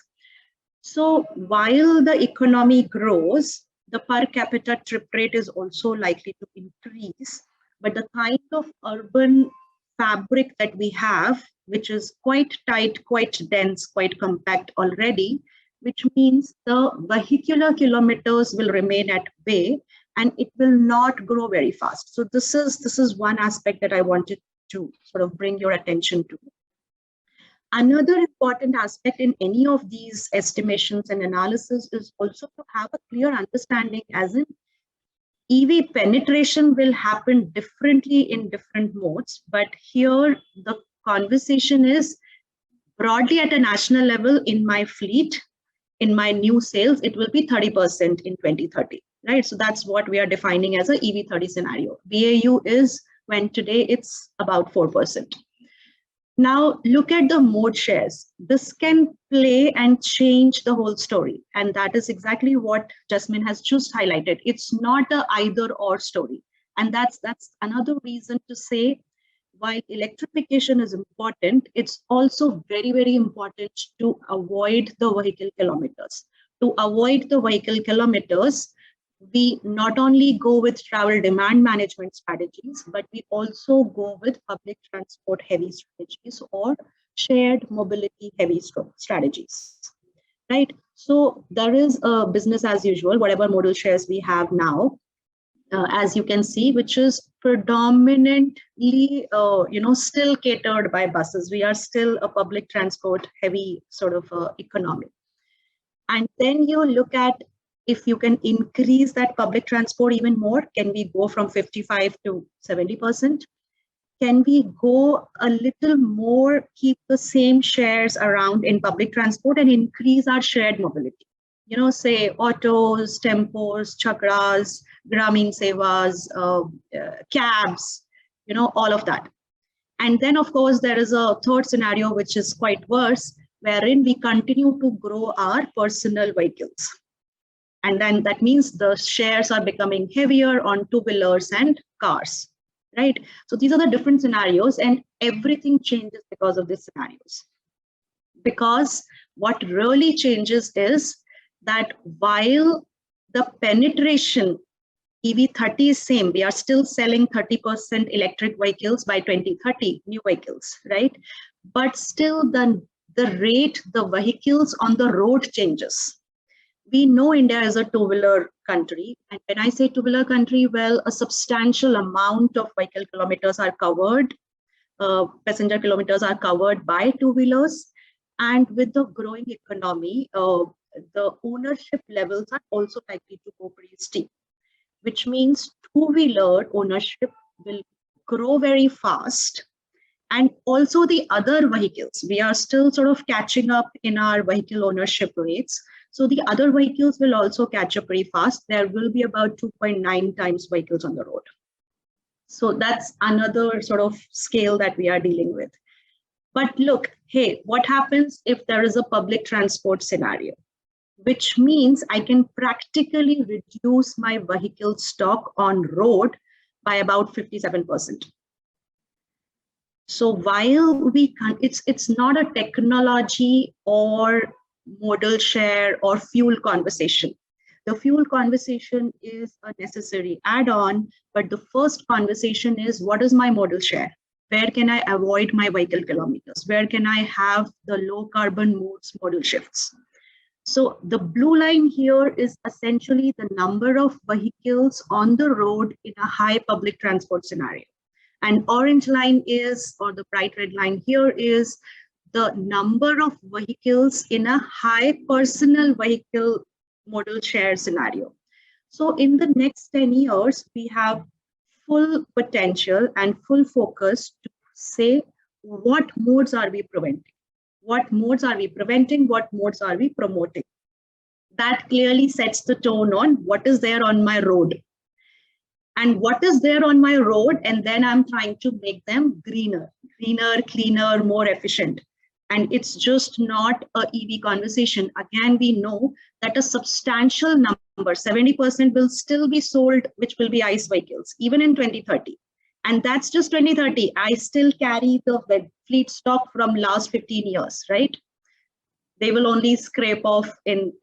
So while the economy grows, the per capita trip rate is also likely to increase, but the kind of urban fabric that we have, which is quite tight, quite dense, quite compact already, which means the vehicular kilometers will remain at bay and it will not grow very fast. So this is one aspect that I wanted to sort of bring your attention to. Another important aspect in any of these estimations and analysis is also to have a clear understanding, as in EV penetration will happen differently in different modes, but here the conversation is broadly at a national level. In my fleet, in my new sales, it will be 30% in 2030, right? So that's what we are defining as a EV 30 scenario. BAU is when today it's about 4%. Now look at the mode shares. This can play and change the whole story. And that is exactly what Jasmine has just highlighted. It's not a either or story. And that's another reason to say, while electrification is important, it's also very, very important to avoid the vehicle kilometers. To avoid the vehicle kilometers, we not only go with travel demand management strategies, but we also go with public transport heavy strategies or shared mobility heavy strategies, right? So there is a business as usual, whatever modal shares we have now, as you can see, which is predominantly, still catered by buses. We are still a public transport heavy sort of economy. And then you look at if you can increase that public transport even more. Can we go from 55 to 70%? Can we go a little more, keep the same shares around in public transport and increase our shared mobility? Say autos, tempos, chakras, Grameen Sevas, cabs, all of that. And then, of course, there is a third scenario, which is quite worse, wherein we continue to grow our personal vehicles. And then that means the shares are becoming heavier on two-wheelers and cars, right? So these are the different scenarios, and everything changes because of these scenarios. Because what really changes is that while the penetration EV30 is same, we are still selling 30% electric vehicles by 2030, new vehicles, right? But still the rate, the vehicles on the road changes. We know India is a two-wheeler country. And when I say two-wheeler country, well, a substantial amount of vehicle kilometers are covered, passenger kilometers are covered by two-wheelers. And with the growing economy, the ownership levels are also likely to go pretty steep, which means two-wheeler ownership will grow very fast. And also the other vehicles, we are still sort of catching up in our vehicle ownership rates. So the other vehicles will also catch up pretty fast. There will be about 2.9 times vehicles on the road. So that's another sort of scale that we are dealing with. But look, hey, what happens if there is a public transport scenario? Which means I can practically reduce my vehicle stock on road by about 57%. So while we can't, it's not a technology or modal share or fuel conversation. The fuel conversation is a necessary add-on, but the first conversation is, what is my modal share? Where can I avoid my vehicle kilometers? Where can I have the low carbon modes modal shifts? So the blue line here is essentially the number of vehicles on the road in a high public transport scenario. And orange line is, or the bright red line here is the number of vehicles in a high personal vehicle modal share scenario. So in the next 10 years, we have full potential and full focus to say, what modes are we preventing? What modes are we preventing? What modes are we promoting? That clearly sets the tone on what is there on my road. And what is there on my road, and then I'm trying to make them greener, cleaner, more efficient. And it's just not a EV conversation. Again, we know that a substantial number, 70% will still be sold, which will be ICE vehicles, even in 2030. And that's just 2030. I still carry the fleet stock from last 15 years, right? They will only scrape off in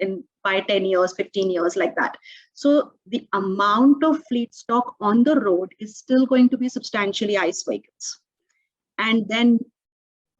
by 10 years, 15 years, like that. So the amount of fleet stock on the road is still going to be substantially ICE vehicles. And then,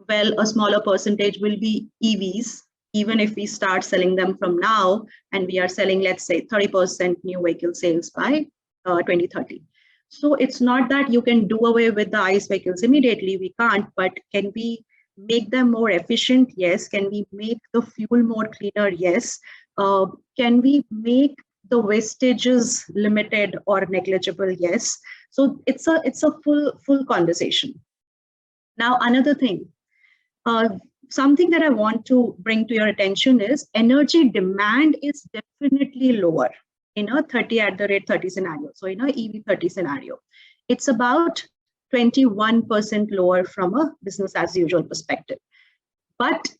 well, a smaller percentage will be EVs, even if we start selling them from now, and we are selling, let's say, 30% new vehicle sales by 2030. So it's not that you can do away with the ICE vehicles immediately, we can't, but can we make them more efficient? Yes. Can we make the fuel more cleaner? Yes. Can we make the wastages limited or negligible? Yes. So it's a full conversation. Now, another thing, something that I want to bring to your attention is energy demand is definitely lower in a 30 scenario. So in a EV30 scenario, it's about 21% lower from a business as usual perspective. But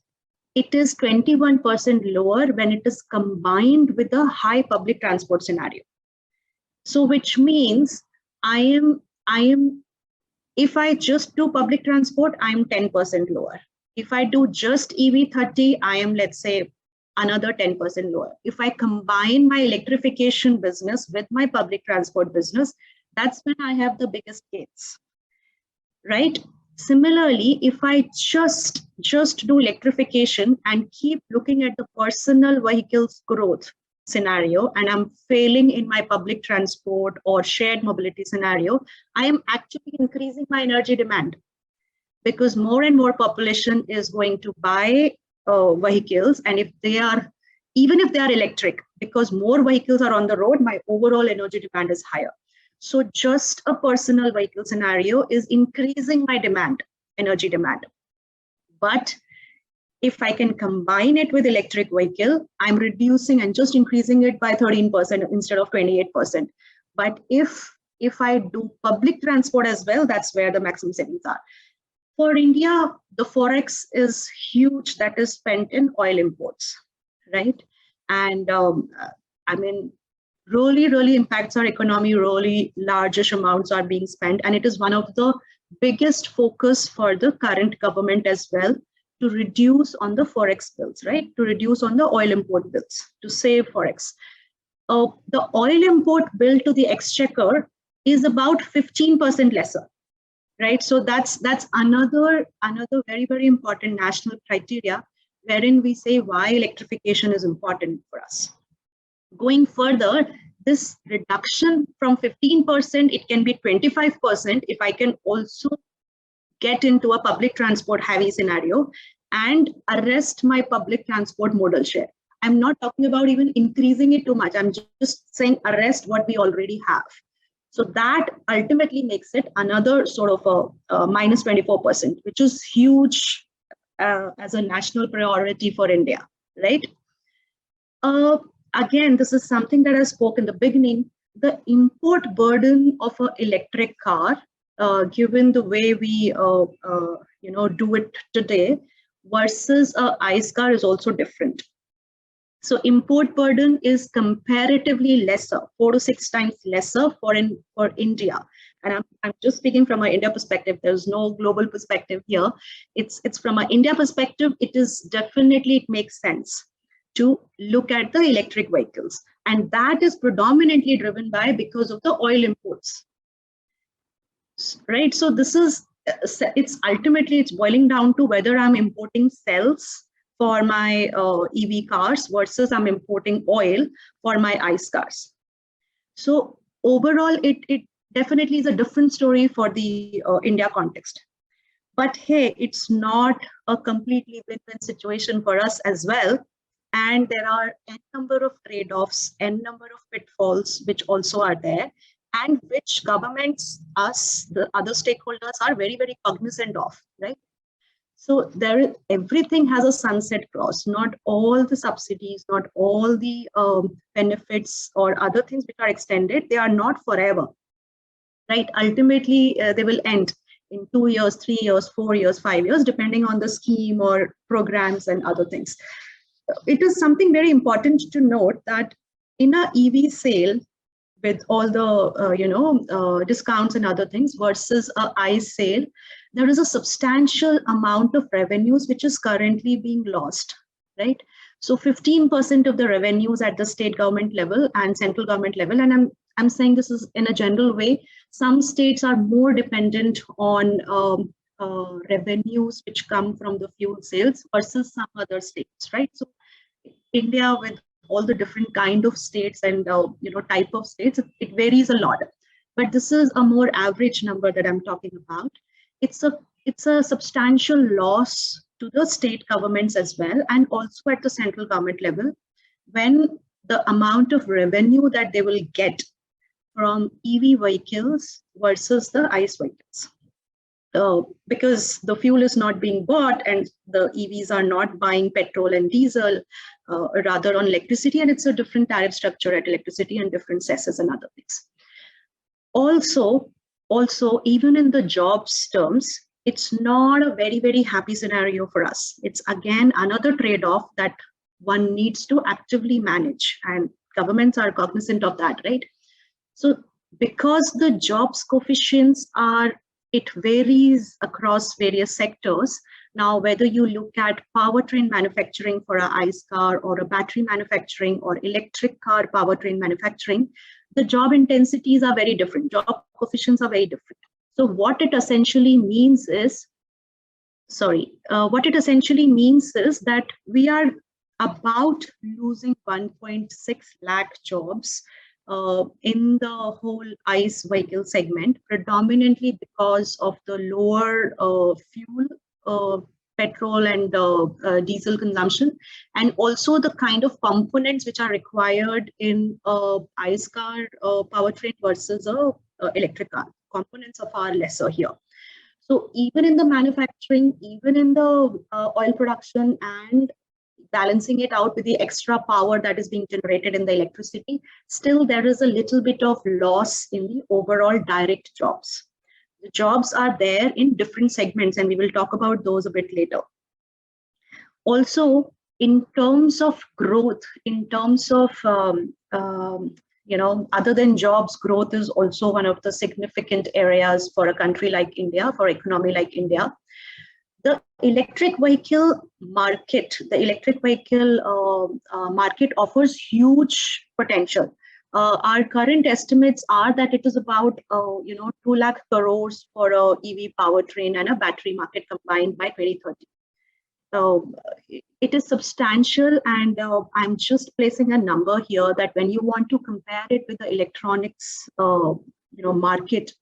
it is 21% lower when it is combined with a high public transport scenario. So which means if I just do public transport, I'm 10% lower. If I do just EV30, I am, let's say, another 10% lower. If I combine my electrification business with my public transport business, that's when I have the biggest gains, right? Similarly, if I just do electrification and keep looking at the personal vehicles growth scenario, and I'm failing in my public transport or shared mobility scenario, I am actually increasing my energy demand, because more and more population is going to buy vehicles. And even if they are electric, because more vehicles are on the road, my overall energy demand is higher. So just a personal vehicle scenario is increasing my energy demand. But if I can combine it with electric vehicle, I'm reducing and just increasing it by 13% instead of 28%. But if I do public transport as well, that's where the maximum savings are. For India, the forex is huge that is spent in oil imports, right? And I mean, really impacts our economy, really largish amounts are being spent. And it is one of the biggest focus for the current government as well, to reduce on the forex bills, right? To reduce on the oil import bills, to save forex. The oil import bill to the exchequer is about 15% lesser, right? So that's another very important national criteria wherein we say why electrification is important for us. Going further, this reduction from 15%, it can be 25% if I can also get into a public transport heavy scenario and arrest my public transport modal share. I'm not talking about even increasing it too much. I'm just saying arrest what we already have. So that ultimately makes it another sort of a minus 24%, which is huge as a national priority for India, right? Again, this is something that I spoke in the beginning. The import burden of an electric car, given the way we do it today, versus an ICE car is also different. So import burden is comparatively lesser, 4 to 6 times lesser for India. And I'm just speaking from an India perspective. There's no global perspective here. It's from an India perspective. It makes sense to look at the electric vehicles, and that is predominantly driven by because of the oil imports, right? So it's ultimately boiling down to whether I'm importing cells for my EV cars versus I'm importing oil for my ICE cars. So overall, it definitely is a different story for the India context. But hey, it's not a completely win-win situation for us as well. And there are n number of trade-offs, n number of pitfalls, which also are there, and which governments, us, the other stakeholders are very cognizant of, right? So everything has a sunset clause. Not all the subsidies, not all the benefits or other things which are extended, they are not forever, right? Ultimately, they will end in 2 years, 3 years, 4 years, 5 years, depending on the scheme or programs and other things. It is something very important to note that in a EV sale, with all the discounts and other things versus a ICE sale, there is a substantial amount of revenues which is currently being lost, right? So 15% of the revenues at the state government level and central government level, and I'm saying this is in a general way, some states are more dependent on revenues which come from the fuel sales versus some other states, right? So India, with all the different kind of states and type of states, it varies a lot. But this is a more average number that I'm talking about. It's a substantial loss to the state governments as well, and also at the central government level, when the amount of revenue that they will get from EV vehicles versus the ICE vehicles. Because the fuel is not being bought and the EVs are not buying petrol and diesel, rather on electricity, and it's a different tariff structure at electricity and different cesses and other things. Also, even in the jobs terms, it's not a very happy scenario for us. It's again another trade-off that one needs to actively manage, and governments are cognizant of that, right? So because the jobs coefficients it varies across various sectors. Now, whether you look at powertrain manufacturing for an ICE car or a battery manufacturing or electric car powertrain manufacturing, the job intensities are very different. Job coefficients are very different. So what it essentially means is, that we are about losing 1.6 lakh jobs in the whole ICE vehicle segment, predominantly because of the lower fuel, petrol and diesel consumption, and also the kind of components which are required in ICE car powertrain versus a electric car. Components are far lesser here. So even in the manufacturing, even in the oil production, and balancing it out with the extra power that is being generated in the electricity, still there is a little bit of loss in the overall direct jobs. The jobs are there in different segments, and we will talk about those a bit later. Also, in terms of growth, in terms of, other than jobs, growth is also one of the significant areas for a country like India, for economy like India. The electric vehicle market, market offers huge potential. Our current estimates are that it is about 2 lakh crores for a EV powertrain and a battery market combined by 2030. It is substantial, and I'm just placing a number here that when you want to compare it with the electronics market,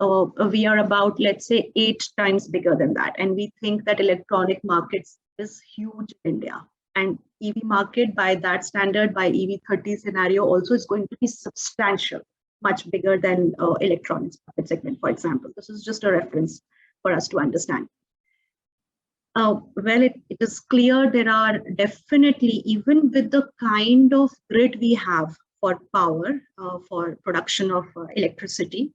we are about, let's say, 8 times bigger than that. And we think that electronic markets is huge in India. And EV market by that standard, by EV30 scenario also is going to be substantial, much bigger than electronics market segment, for example. This is just a reference for us to understand. Well, it is clear there are definitely, even with the kind of grid we have for power, for production of electricity,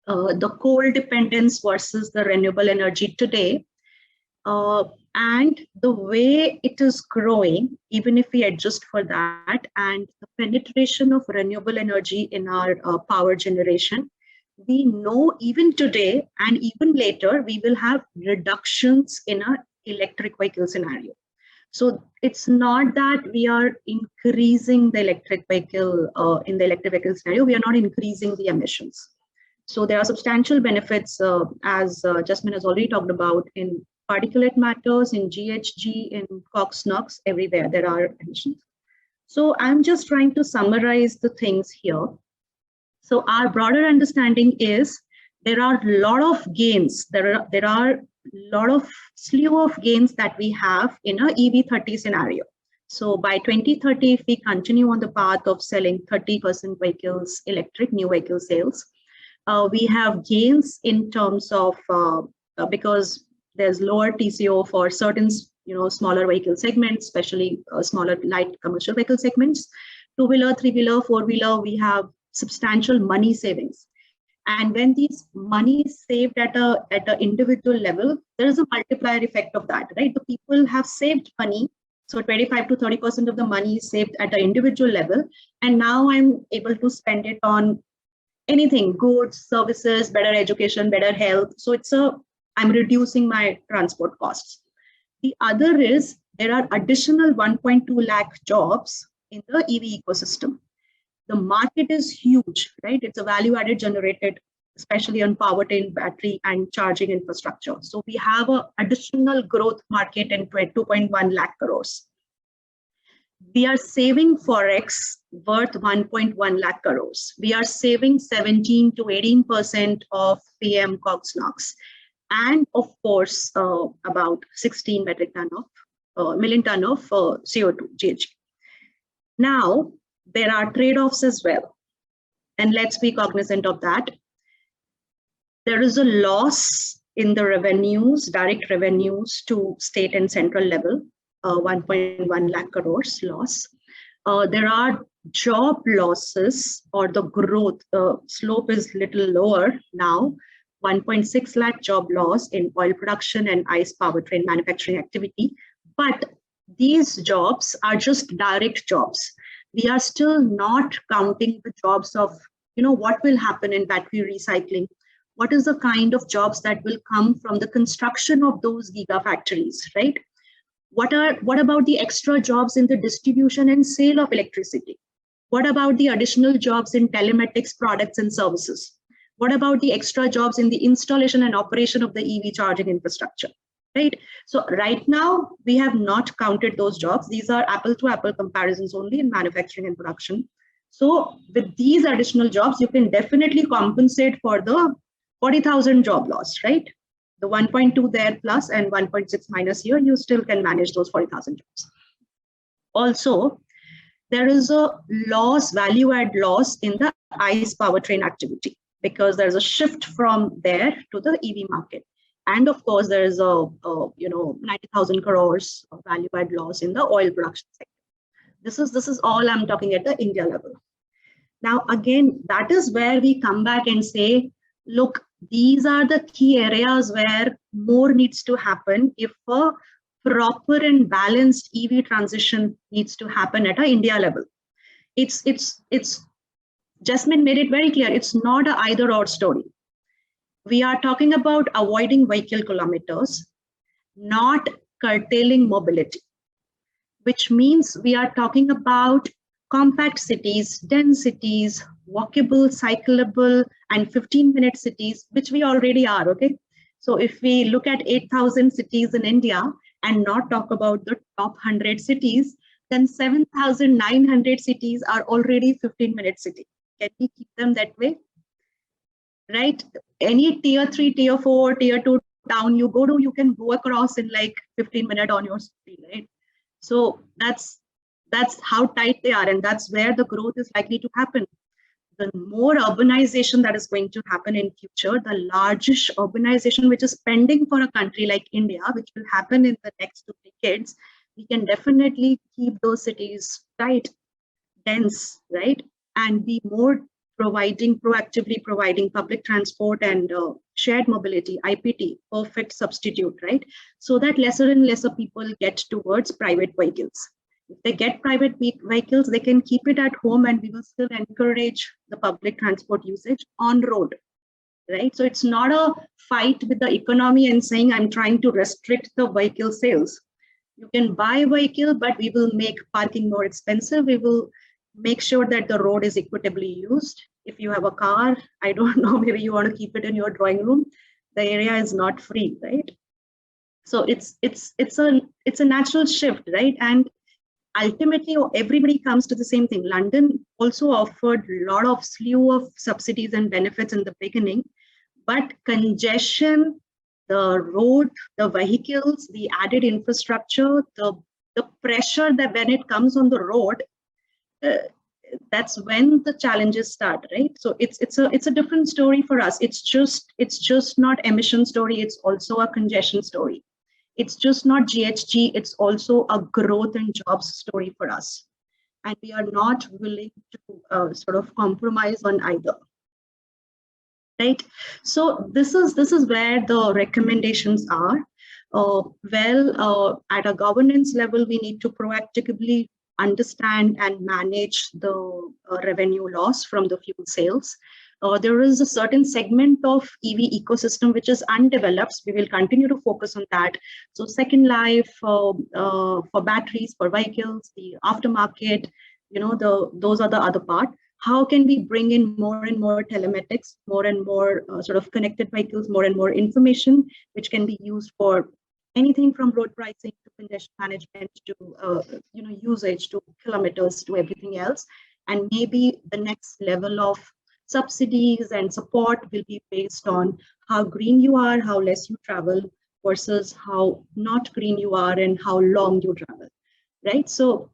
the coal dependence versus the renewable energy today, and the way it is growing, even if we adjust for that, and the penetration of renewable energy in our power generation, we know even today and even later, we will have reductions in our electric vehicle scenario. So it's not that we are increasing the electric vehicle, in the electric vehicle scenario, we are not increasing the emissions. So there are substantial benefits, as Jasmine has already talked about, in particulate matters, in GHG, in COx, NOx, everywhere there are emissions. So I'm just trying to summarize the things here. So our broader understanding is there are a lot of gains. There are a lot of slew of gains that we have in a EV30 scenario. So by 2030, if we continue on the path of selling 30% vehicles, electric new vehicle sales, we have gains in terms of, because there's lower TCO for certain smaller vehicle segments, especially smaller light commercial vehicle segments. Two-wheeler, three-wheeler, four-wheeler, we have substantial money savings. And when these money is saved at a individual level, there is a multiplier effect of that, right? The people have saved money. So 25 to 30% of the money is saved at an individual level. And now I'm able to spend it on anything, goods, services, better education, better health. So I'm reducing my transport costs. The other is there are additional 1.2 lakh jobs in the EV ecosystem. The market is huge, right? It's a value added generated, especially on powertrain, battery, and charging infrastructure. So we have an additional growth market in 2.1 lakh crores. We are saving Forex worth 1.1 lakh crores. We are saving 17 to 18% of PM COx NOx. And of course, about 16 million ton of CO2 GHG. Now, there are trade-offs as well. And let's be cognizant of that. There is a loss in the revenues, direct revenues to state and central level, 1.1 lakh crores loss. There are job losses, or the growth slope is little lower now, 1.6 lakh job loss in oil production and ICE powertrain manufacturing activity. But these jobs are just direct jobs. We are still not counting the jobs of, what will happen in battery recycling. What is the kind of jobs that will come from the construction of those gigafactories, right? What about the extra jobs in the distribution and sale of electricity? What about the additional jobs in telematics products and services? What about the extra jobs in the installation and operation of the EV charging infrastructure, right? So right now, we have not counted those jobs. These are apple-to-apple comparisons only in manufacturing and production. So with these additional jobs, you can definitely compensate for the 40,000 job loss, right? The 1.2 there plus and 1.6 minus here, you still can manage those 40,000 jobs. Also, there is a value add loss in the ICE powertrain activity, because there's a shift from there to the EV market. And of course, there is a 90,000 crores of value add loss in the oil production sector. This is all I'm talking at the India level. Now, again, that is where we come back and say, look, These are the key areas where more needs to happen if a proper and balanced EV transition needs to happen at a India level. It's Jasmine made it very clear. It's not an either or story. We are talking about avoiding vehicle kilometers, not curtailing mobility, which means we are talking about compact cities, dense cities, walkable, cyclable, and 15-minute cities, which we already are, okay? So if we look at 8,000 cities in India and not talk about the top 100 cities, then 7,900 cities are already 15-minute cities. Can we keep them that way? Right? Any tier 3, tier 4, tier 2 town you go to, you can go across in like 15 minutes on your screen, right? So that's how tight they are, and that's where the growth is likely to happen. The more urbanization that is going to happen in future, the largest urbanization which is pending for a country like India, which will happen in the next 2 decades, we can definitely keep those cities tight, dense, right? And be more proactively providing public transport and shared mobility, IPT, perfect substitute, right? So that lesser and lesser people get towards private vehicles. If they get private vehicles, they can keep it at home, and we will still encourage the public transport usage on road, right? So it's not a fight with the economy and saying I'm trying to restrict the vehicle sales. You can buy a vehicle, but we will make parking more expensive. We will make sure that the road is equitably used. If you have a car, I don't know, maybe you want to keep it in your drawing room, the area is not free, right? So it's a natural shift, right? And ultimately everybody comes to the same thing. London also offered a lot of slew of subsidies and benefits in the beginning, but congestion, the road, the vehicles, the added infrastructure, the pressure that when it comes on the road, that's when the challenges start, right? So it's a different story for us. It's just not emission story. It's also a congestion story. It's just not GHG. It's also a growth and jobs story for us, and we are not willing to sort of compromise on either. Right. So this is where the recommendations are. At a governance level, we need to proactively understand and manage the revenue loss from the fuel sales. There is a certain segment of EV ecosystem which is undeveloped. We will continue to focus on that. So second life for batteries, for vehicles, the aftermarket, those are the other part. How can we bring in more and more telematics, more and more sort of connected vehicles, more and more information, which can be used for anything from road pricing to congestion management to usage to kilometers to everything else. And maybe the next level of subsidies and support will be based on how green you are, how less you travel versus how not green you are and how long you travel, right? So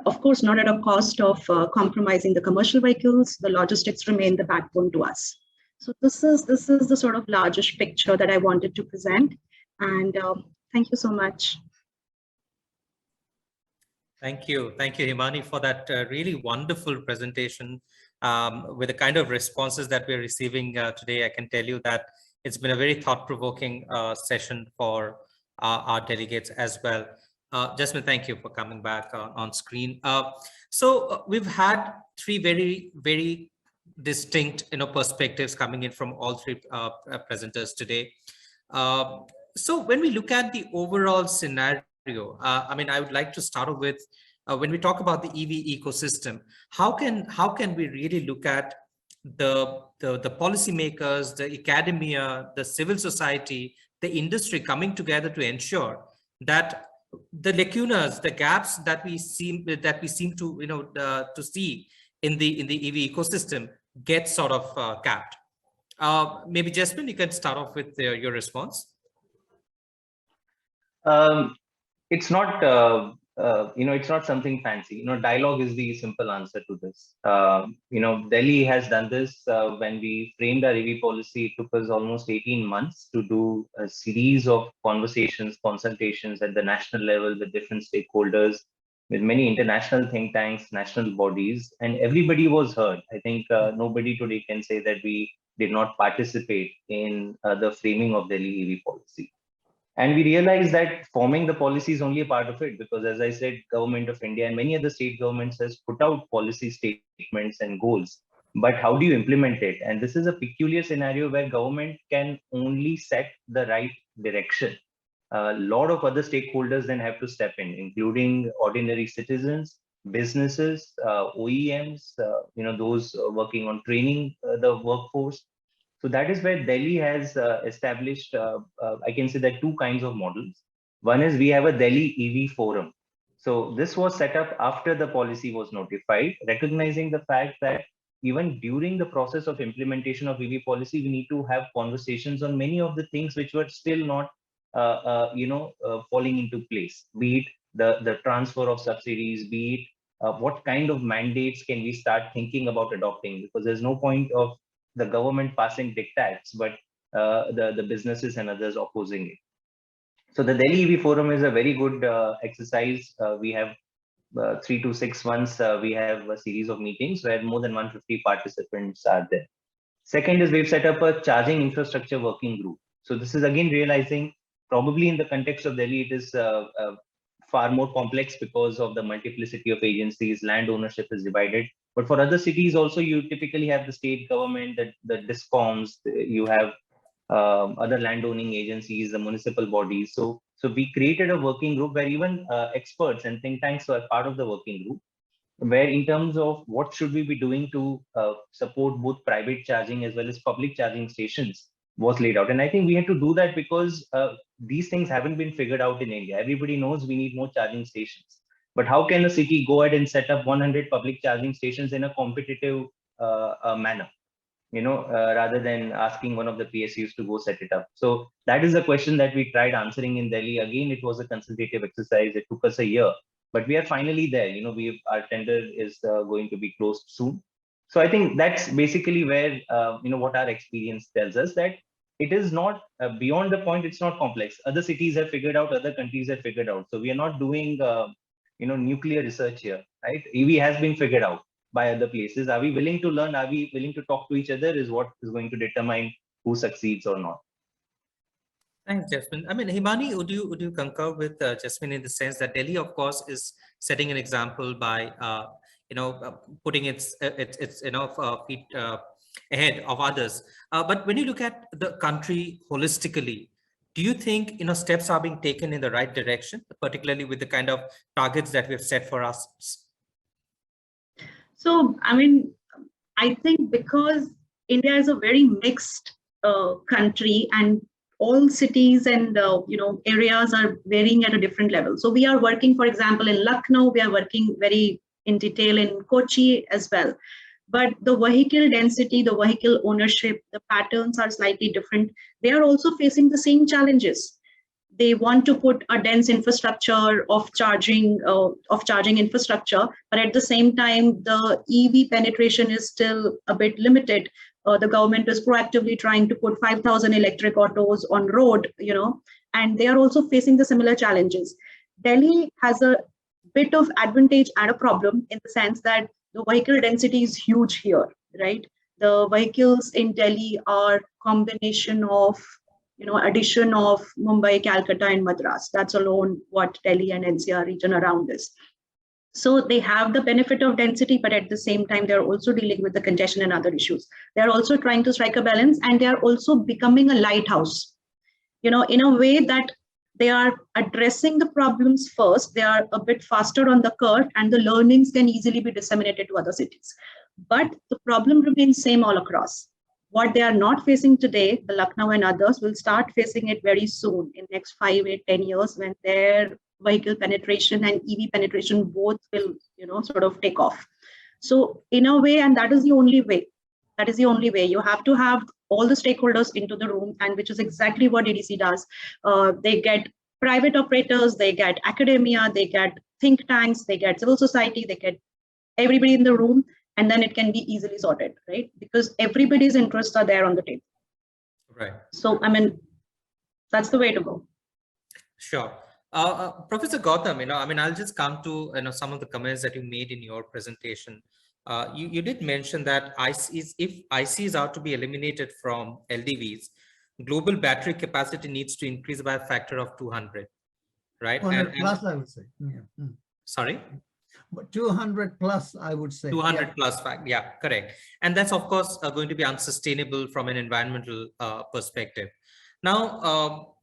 of course, not at a cost of compromising the commercial vehicles. The logistics remain the backbone to us. So this is the sort of largest picture that I wanted to present. And thank you so much. Thank you, Himani, for that really wonderful presentation. With the kind of responses that we're receiving today, I can tell you that it's been a very thought-provoking session for our delegates as well. Jasmine, thank you for coming back on screen. So we've had three very, very distinct perspectives coming in from all three presenters today. So when we look at the overall scenario, I mean, I would like to start off with when we talk about the EV ecosystem, how can we really look at the policymakers, the academia, the civil society, the industry coming together to ensure that the lacunas, the gaps that we seem to to see in the EV ecosystem get sort of capped. Maybe Jasmine, you can start off with your response. It's not it's not something fancy. Dialogue is the simple answer to this. Delhi has done this. When we framed our EV policy, it took us almost 18 months to do a series of conversations, consultations at the national level with different stakeholders, with many international think tanks, national bodies, and everybody was heard. I think nobody today can say that we did not participate in the framing of Delhi EV policy. And we realized that forming the policy is only a part of it, because as I said, Government of India and many other state governments has put out policy statements and goals. But how do you implement it? And this is a peculiar scenario where government can only set the right direction. A lot of other stakeholders then have to step in, including ordinary citizens, businesses, OEMs, those working on training the workforce. So that is where Delhi has established, I can say that two kinds of models. One is we have a Delhi EV forum. So this was set up after the policy was notified, recognizing the fact that even during the process of implementation of EV policy, we need to have conversations on many of the things which were still not, falling into place, be it the transfer of subsidies, be it what kind of mandates can we start thinking about adopting, because there's no point of the government passing diktats, but the businesses and others opposing it. So the Delhi EV Forum is a very good exercise. We have 3 to 6 months, we have a series of meetings where more than 150 participants are there. Second is we've set up a charging infrastructure working group. So this is again realizing probably in the context of Delhi, it is far more complex because of the multiplicity of agencies, land ownership is divided. But for other cities also, you typically have the state government, the DISCOMs, you have other landowning agencies, the municipal bodies. So we created a working group where even experts and think tanks are part of the working group, where in terms of what should we be doing to support both private charging as well as public charging stations was laid out. And I think we had to do that because these things haven't been figured out in India. Everybody knows we need more charging stations. But how can a city go ahead and set up 100 public charging stations in a competitive manner, rather than asking one of the PSUs to go set it up? So that is a question that we tried answering in Delhi. Again, it was a consultative exercise. It took us a year, but we are finally there. Our tender is going to be closed soon. So I think that's basically where, what our experience tells us, that it is not beyond the point. It's not complex. Other cities have figured out, other countries have figured out. So we are not doing, nuclear research here, right? EV has been figured out by other places. Are we willing to learn? Are we willing to talk to each other is what is going to determine who succeeds or not. Thanks, Jasmine. I mean, Himani, would you concur with Jasmine in the sense that Delhi, of course, is setting an example by putting its feet ahead of others. But when you look at the country holistically, do you think steps are being taken in the right direction, particularly with the kind of targets that we have set for us? So, I mean, I think because India is a very mixed country, and all cities and areas are varying at a different level. So we are working, for example, in Lucknow, we are working very in detail in Kochi as well. But the vehicle density, the vehicle ownership, the patterns are slightly different. They are also facing the same challenges. They want to put a dense infrastructure of charging infrastructure, but at the same time, the EV penetration is still a bit limited. The government is proactively trying to put 5,000 electric autos on road, and they are also facing the similar challenges. Delhi has a bit of advantage and a problem in the sense that the vehicle density is huge here, right? The vehicles in Delhi are combination of, addition of Mumbai, Calcutta, and Madras. That's alone what Delhi and NCR region around is. So they have the benefit of density, but at the same time, they're also dealing with the congestion and other issues. They're also trying to strike a balance, and they are also becoming a lighthouse, in a way that they are addressing the problems first. They are a bit faster on the curve, and the learnings can easily be disseminated to other cities. But the problem remains same all across. What they are not facing today, the Lucknow and others will start facing it very soon in next 5, 8, 10 years, when their vehicle penetration and EV penetration both will, sort of take off. So in a way, and that is the only way. That is the only way. You have to have all the stakeholders into the room, and which is exactly what ADC does. They get private operators, they get academia, they get think tanks, they get civil society, they get everybody in the room, and then it can be easily sorted, right? Because everybody's interests are there on the table. Right. So, I mean, that's the way to go. Sure. Professor Gautam, I'll just come to some of the comments that you made in your presentation. You did mention that ICs, if ICs are to be eliminated from LDVs, global battery capacity needs to increase by a factor of 200, right? 200 plus, I would say. Yeah. Sorry? But 200 plus, I would say. 200 Yeah. plus fact, yeah, correct. And that's of course going to be unsustainable from an environmental perspective. Now,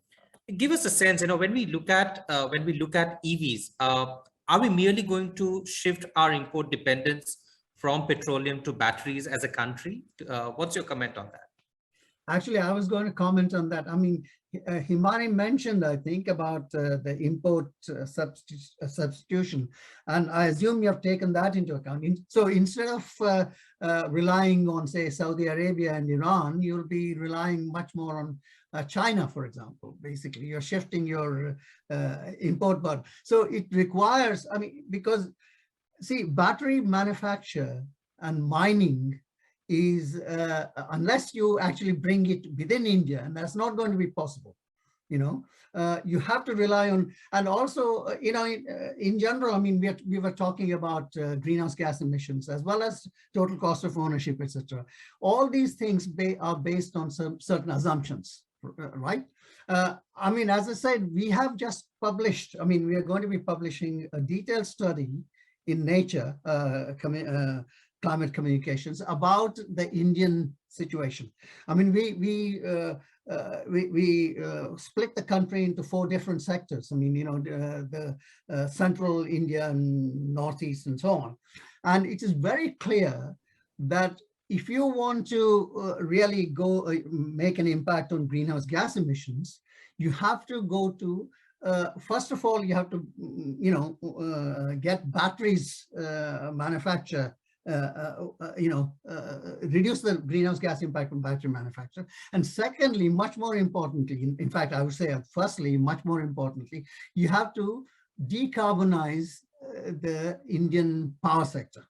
give us a sense, when we look at EVs, are we merely going to shift our import dependence from petroleum to batteries as a country? What's your comment on that? Actually, I was going to comment on that. I mean, Himani mentioned, I think, about the import substitution, and I assume you have taken that into account. So instead of relying on, say, Saudi Arabia and Iran, you'll be relying much more on China, for example. Basically, you're shifting your import burden. So it requires, I mean, because, see, battery manufacture and mining is, unless you actually bring it within India, and that's not going to be possible, you have to rely on, and also, in general, I mean, we were talking about greenhouse gas emissions as well as total cost of ownership, etc. All these things are based on some certain assumptions, right? I mean, as I said, we have just published, I mean, we are going to be publishing a detailed study in Nature, Climate Communications, about the Indian situation. I mean, we split the country into 4 different sectors. I mean, the central India and northeast and so on. And it is very clear that if you want to really go make an impact on greenhouse gas emissions, you have to go to first of all, you have to, get batteries manufacture, reduce the greenhouse gas impact from battery manufacture. And secondly, much more importantly, in fact, I would say, firstly, much more importantly, you have to decarbonize the Indian power sector.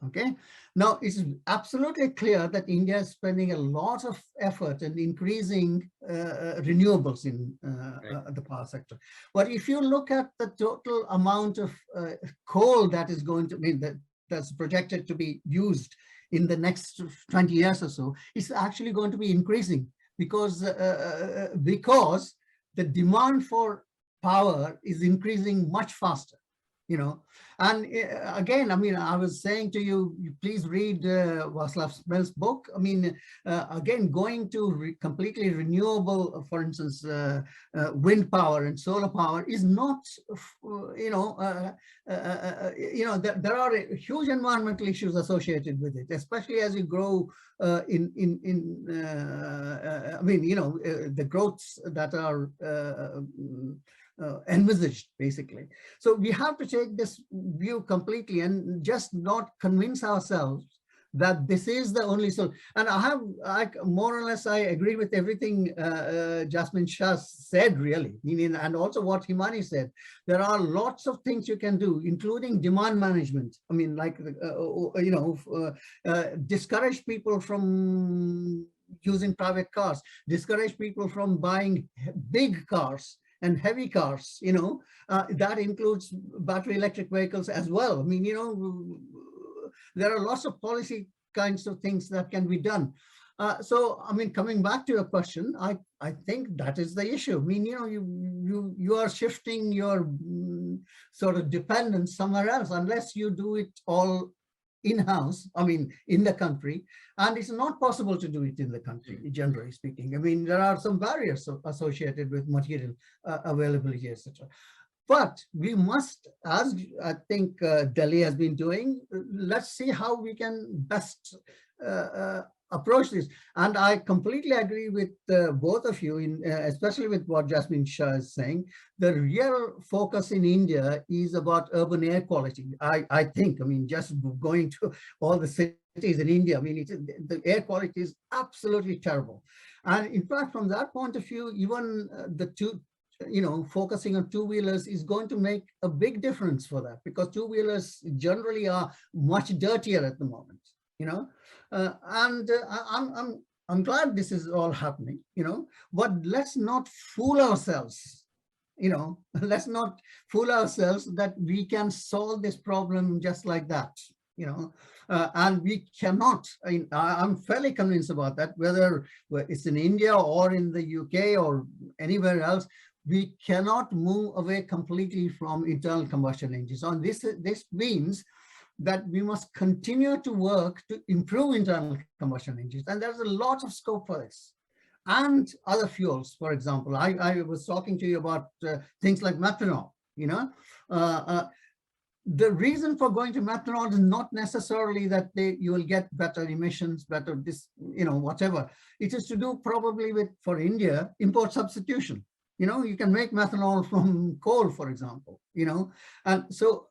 Okay. Now, it's absolutely clear that India is spending a lot of effort in increasing renewables in the power sector. But if you look at the total amount of coal that is going to be, that's projected to be used in the next 20 years or so, it's actually going to be increasing because the demand for power is increasing much faster. And again, I mean, I was saying to you, please read Václav Smel's book. I mean, again, going to completely renewable, for instance, wind power and solar power is not, there are huge environmental issues associated with it, especially as you grow the growths that are envisaged, basically. So we have to take this view completely and just not convince ourselves that this is the only solution. And I more or less, I agree with everything Jasmine Shah said, really, and also what Himani said. There are lots of things you can do, including demand management. I mean, like, discourage people from using private cars, discourage people from buying big cars and heavy cars, that includes battery electric vehicles as well. I mean, there are lots of policy kinds of things that can be done. So, I mean, coming back to your question, I think that is the issue. I mean, you are shifting your sort of dependence somewhere else unless you do it all in-house, I mean, in the country, and it's not possible to do it in the country, generally speaking. I mean, there are some barriers associated with material availability, etc. But we must, as I think Delhi has been doing, let's see how we can best approach this. And I completely agree with both of you, especially with what Jasmine Shah is saying. The real focus in India is about urban air quality. I think, I mean, just going to all the cities in India, I mean, the air quality is absolutely terrible. And in fact, from that point of view, even focusing on two-wheelers is going to make a big difference for that, because two-wheelers generally are much dirtier at the moment. I'm glad this is all happening, but let's not fool ourselves, let's not fool ourselves that we can solve this problem just like that, and we cannot, I'm fairly convinced about that, whether it's in India or in the UK or anywhere else, we cannot move away completely from internal combustion engines. And this means that we must continue to work to improve internal combustion engines. And there's a lot of scope for this. And other fuels, for example, I was talking to you about things like methanol, the reason for going to methanol is not necessarily that you will get better emissions, better this, whatever. It is to do probably with, for India, import substitution. You can make methanol from coal, for example, and so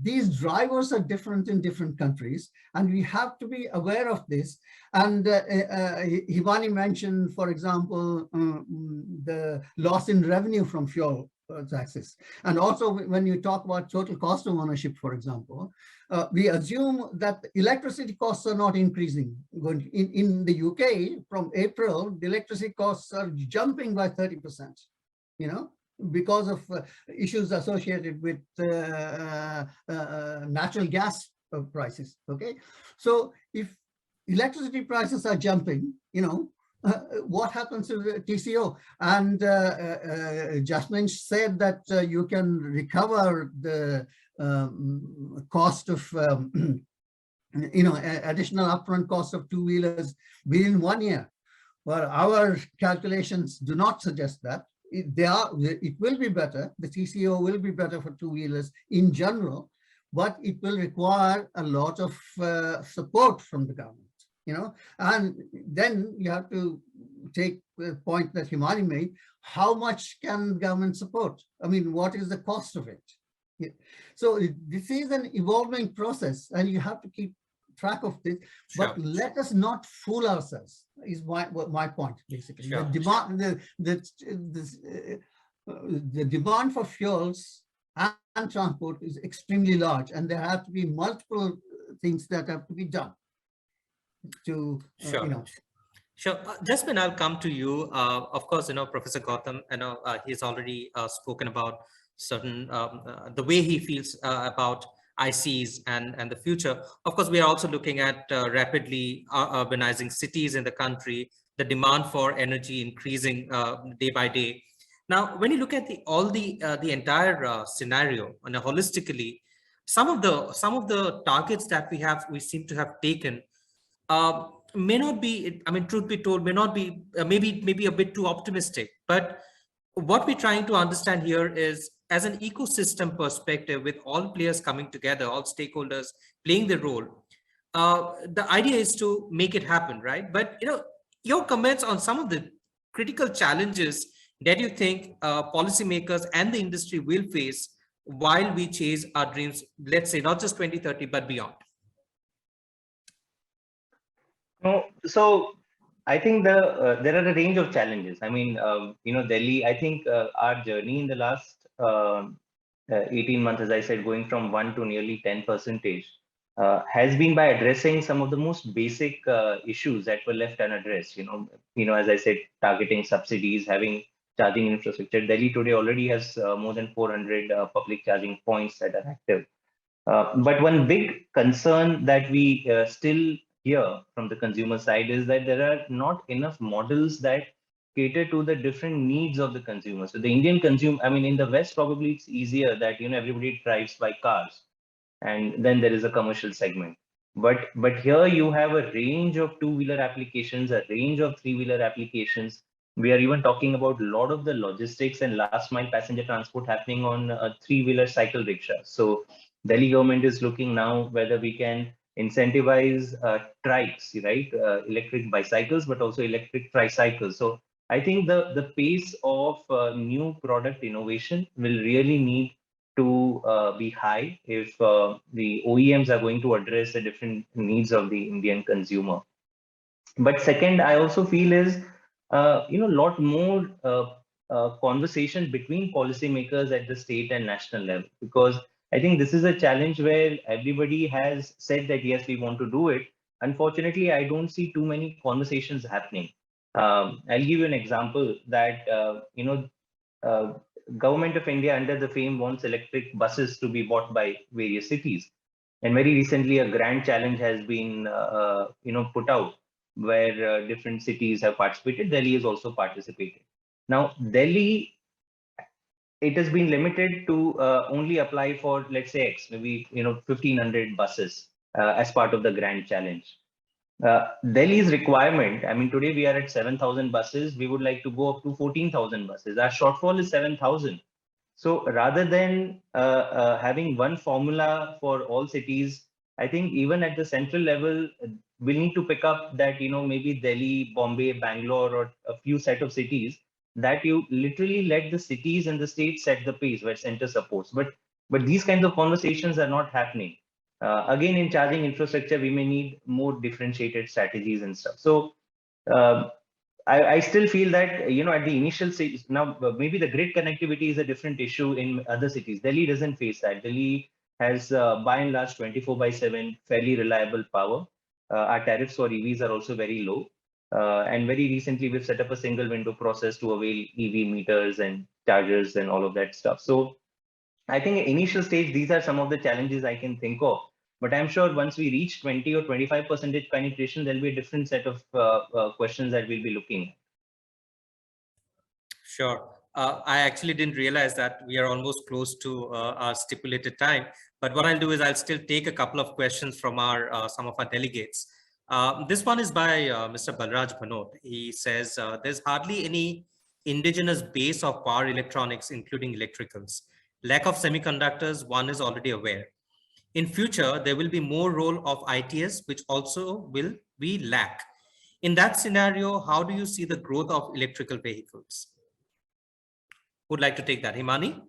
these drivers are different in different countries, and we have to be aware of this. And Hivani mentioned, for example, the loss in revenue from fuel taxes. And also when you talk about total cost of ownership, for example, we assume that electricity costs are not increasing. In the UK, from April, the electricity costs are jumping by 30%, because of issues associated with natural gas prices, okay? So if electricity prices are jumping, what happens to the TCO? And Jasmine said that you can recover the cost of, additional upfront cost of two-wheelers within 1 year. Well, our calculations do not suggest that. It will be better. The TCO will be better for two-wheelers in general, but it will require a lot of support from the government. And then you have to take the point that Himani made, how much can government support? I mean, what is the cost of it? So this is an evolving process, and you have to keep track of this, but let us not fool ourselves, is my point, basically. The demand for fuels and transport is extremely large, and there have to be multiple things that have to be done to, Sure. Jasmine, I'll come to you. Of course, Professor Gautam, he's already spoken about certain, the way he feels about ICs and the future. Of course, we are also looking at rapidly urbanizing cities in the country, the demand for energy increasing day by day. Now, when you look at the entire scenario, holistically, some of the targets that we seem to have taken may not be, truth be told, may not be, maybe a bit too optimistic. But what we're trying to understand here is, as an ecosystem perspective, with all players coming together, all stakeholders playing their role, the idea is to make it happen, right? But your comments on some of the critical challenges that you think policymakers and the industry will face while we chase our dreams, let's say not just 2030, but beyond. No, so I think there are a range of challenges. Delhi, I think our journey in the last 18 months, as I said, going from 1 to nearly 10%, has been by addressing some of the most basic issues that were left unaddressed. As I said, targeting subsidies, having charging infrastructure. Delhi today already has more than 400 public charging points that are active. But one big concern that we still hear from the consumer side is that there are not enough models that cater to the different needs of the consumer. So the Indian consumer, in the West, probably it's easier that, everybody drives by cars, and then there is a commercial segment. But here you have a range of two-wheeler applications, a range of three-wheeler applications. We are even talking about a lot of the logistics and last mile passenger transport happening on a three-wheeler cycle rickshaw. So Delhi government is looking now whether we can incentivize trikes, right? Electric bicycles, but also electric tricycles. So I think the pace of new product innovation will really need to be high if the OEMs are going to address the different needs of the Indian consumer. But second, I also feel is a lot more conversation between policymakers at the state and national level, because I think this is a challenge where everybody has said that, yes, we want to do it. Unfortunately, I don't see too many conversations happening. I'll give you an example that, Government of India under the FAME wants electric buses to be bought by various cities. And very recently, a grand challenge has been put out where different cities have participated. Delhi has also participated. Now, Delhi, it has been limited to only apply for, let's say, X, maybe 1,500 buses as part of the grand challenge. Delhi's requirement, I mean, today we are at 7,000 buses. We would like to go up to 14,000 buses. Our shortfall is 7,000. So rather than having one formula for all cities, I think even at the central level, we need to pick up that, maybe Delhi, Bombay, Bangalore, or a few set of cities that you literally let the cities and the states set the pace where center supports. But these kinds of conversations are not happening. Again, in charging infrastructure, we may need more differentiated strategies and stuff. So I still feel that, at the initial stage, now maybe the grid connectivity is a different issue in other cities. Delhi doesn't face that. Delhi has by and large 24/7 fairly reliable power. Our tariffs for EVs are also very low. And very recently, we've set up a single window process to avail EV meters and chargers and all of that stuff. So I think initial stage, these are some of the challenges I can think of. But I'm sure once we reach 20 or 25% penetration, there'll be a different set of questions that we'll be looking at. Sure. I actually didn't realize that we are almost close to our stipulated time. But what I'll do is I'll still take a couple of questions from our some of our delegates. This one is by Mr. Balraj Bhanot. He says there's hardly any indigenous base of power electronics, including electricals. Lack of semiconductors, one is already aware. In future, there will be more role of ITS, which also will be lack. In that scenario, how do you see the growth of electrical vehicles? Would like to take that, Himani?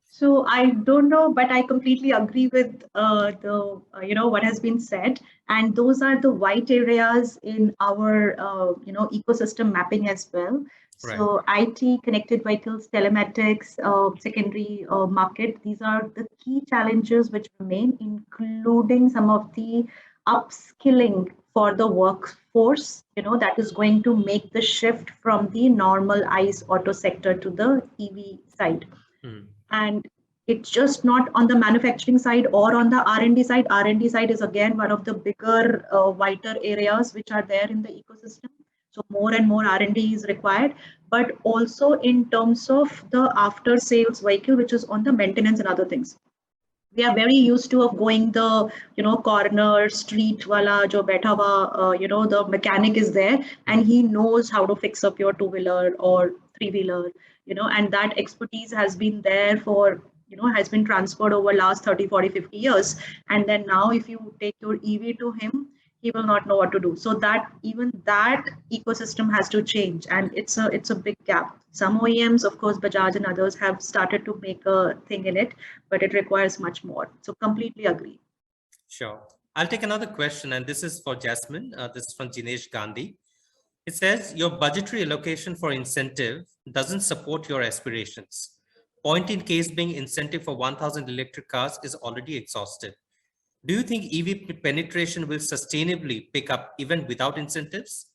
So I don't know, but I completely agree with what has been said, and those are the white areas in our ecosystem mapping as well. So right. IT, connected vehicles, telematics, secondary market, these are the key challenges which remain, including some of the upskilling for the workforce, that is going to make the shift from the normal ICE auto sector to the EV side. And it's just not on the manufacturing side or on the R&D side. R&D side is again one of the bigger, whiter areas which are there in the ecosystem. So more and more R&D is required, but also in terms of the after sales vehicle, which is on the maintenance and other things. We are very used to of going the corner street wala jo baitha hua, the mechanic is there and he knows how to fix up your two-wheeler or three-wheeler, and that expertise has been there for has been transferred over last 30, 40, 50 years. And then now if you take your EV to him, he will not know what to do. So that even that ecosystem has to change, and it's a big gap. Some OEMs, of course, Bajaj and others have started to make a thing in it, but it requires much more. So completely agree. Sure. I'll take another question, and this is for Jasmine. This is from Jinesh Gandhi. It says, your budgetary allocation for incentive doesn't support your aspirations. Point in case being incentive for 1,000 electric cars is already exhausted. Do you think EV penetration will sustainably pick up even without incentives?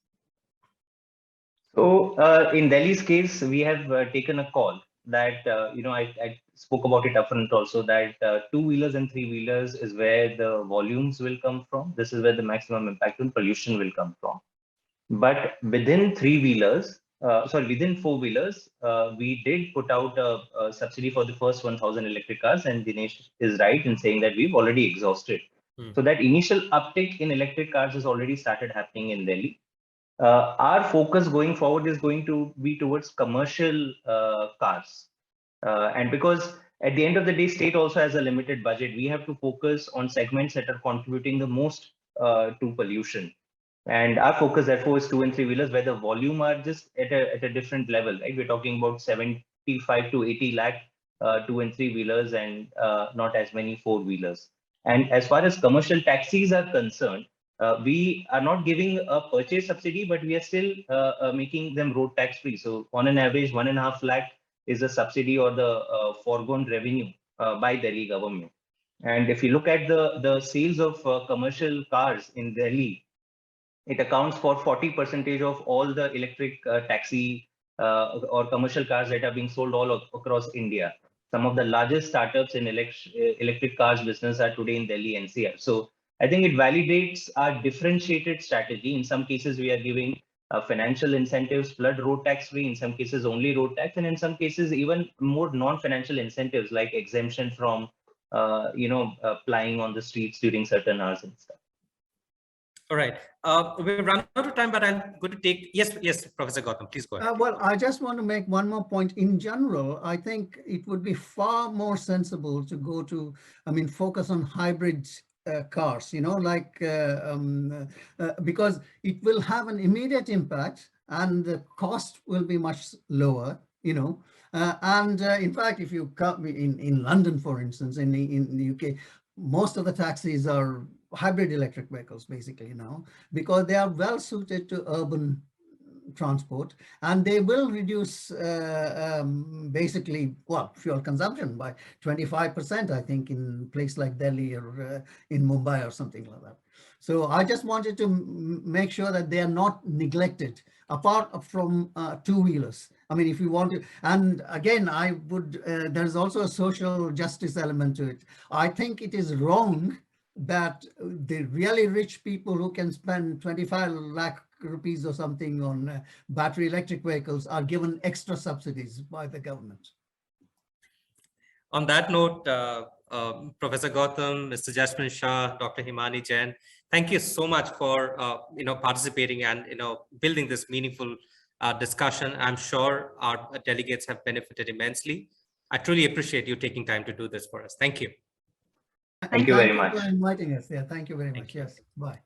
So in Delhi's case, we have taken a call that, I spoke about it upfront also, that two-wheelers and three-wheelers is where the volumes will come from. This is where the maximum impact on pollution will come from. But within three-wheelers, within four-wheelers, we did put out a subsidy for the first 1,000 electric cars, and Dinesh is right in saying that we've already exhausted. So that initial uptick in electric cars has already started happening in Delhi. Our focus going forward is going to be towards commercial cars. And because at the end of the day, state also has a limited budget, we have to focus on segments that are contributing the most to pollution. And our focus, therefore, is two and three-wheelers, where the volume are just at a different level, right? We're talking about 75 to 80 lakh two and three-wheelers and not as many four-wheelers. And as far as commercial taxis are concerned, we are not giving a purchase subsidy, but we are still making them road tax free. So on an average, 1.5 lakh is the subsidy or the foregone revenue by Delhi government. And if you look at the sales of commercial cars in Delhi, it accounts for 40% of all the electric taxi or commercial cars that are being sold all across India. some of the largest startups in electric cars business are today in Delhi NCR. So I think it validates our differentiated strategy. In some cases, we are giving financial incentives, flood road tax free, in some cases only road tax, and in some cases even more non-financial incentives like exemption from plying on the streets during certain hours and stuff. All right, we've run out of time, but I'm going to take, yes, Professor Gautam, please go ahead. Well, I just want to make one more point. In general, I think it would be far more sensible to go to, focus on hybrid cars, because it will have an immediate impact and the cost will be much lower, and in fact, if you come in London, for instance, in the UK, most of the taxis are hybrid electric vehicles basically now, because they are well suited to urban transport, and they will reduce basically, fuel consumption by 25%, I think, in place like Delhi or in Mumbai or something like that. So I just wanted to make sure that they are not neglected apart from two-wheelers. If you want to, and again, I would, there's also a social justice element to it. I think it is wrong that the really rich people who can spend 25 lakh rupees or something on battery electric vehicles are given extra subsidies by the government. On that note, Professor Gautam, Mr. Jasmine Shah, Dr. Himani Jain, thank you so much for participating and building this meaningful discussion. I'm sure our delegates have benefited immensely. I truly appreciate you taking time to do this for us. Thank you. Thank you very much for inviting us. Yeah, thank you very much. Yes, bye.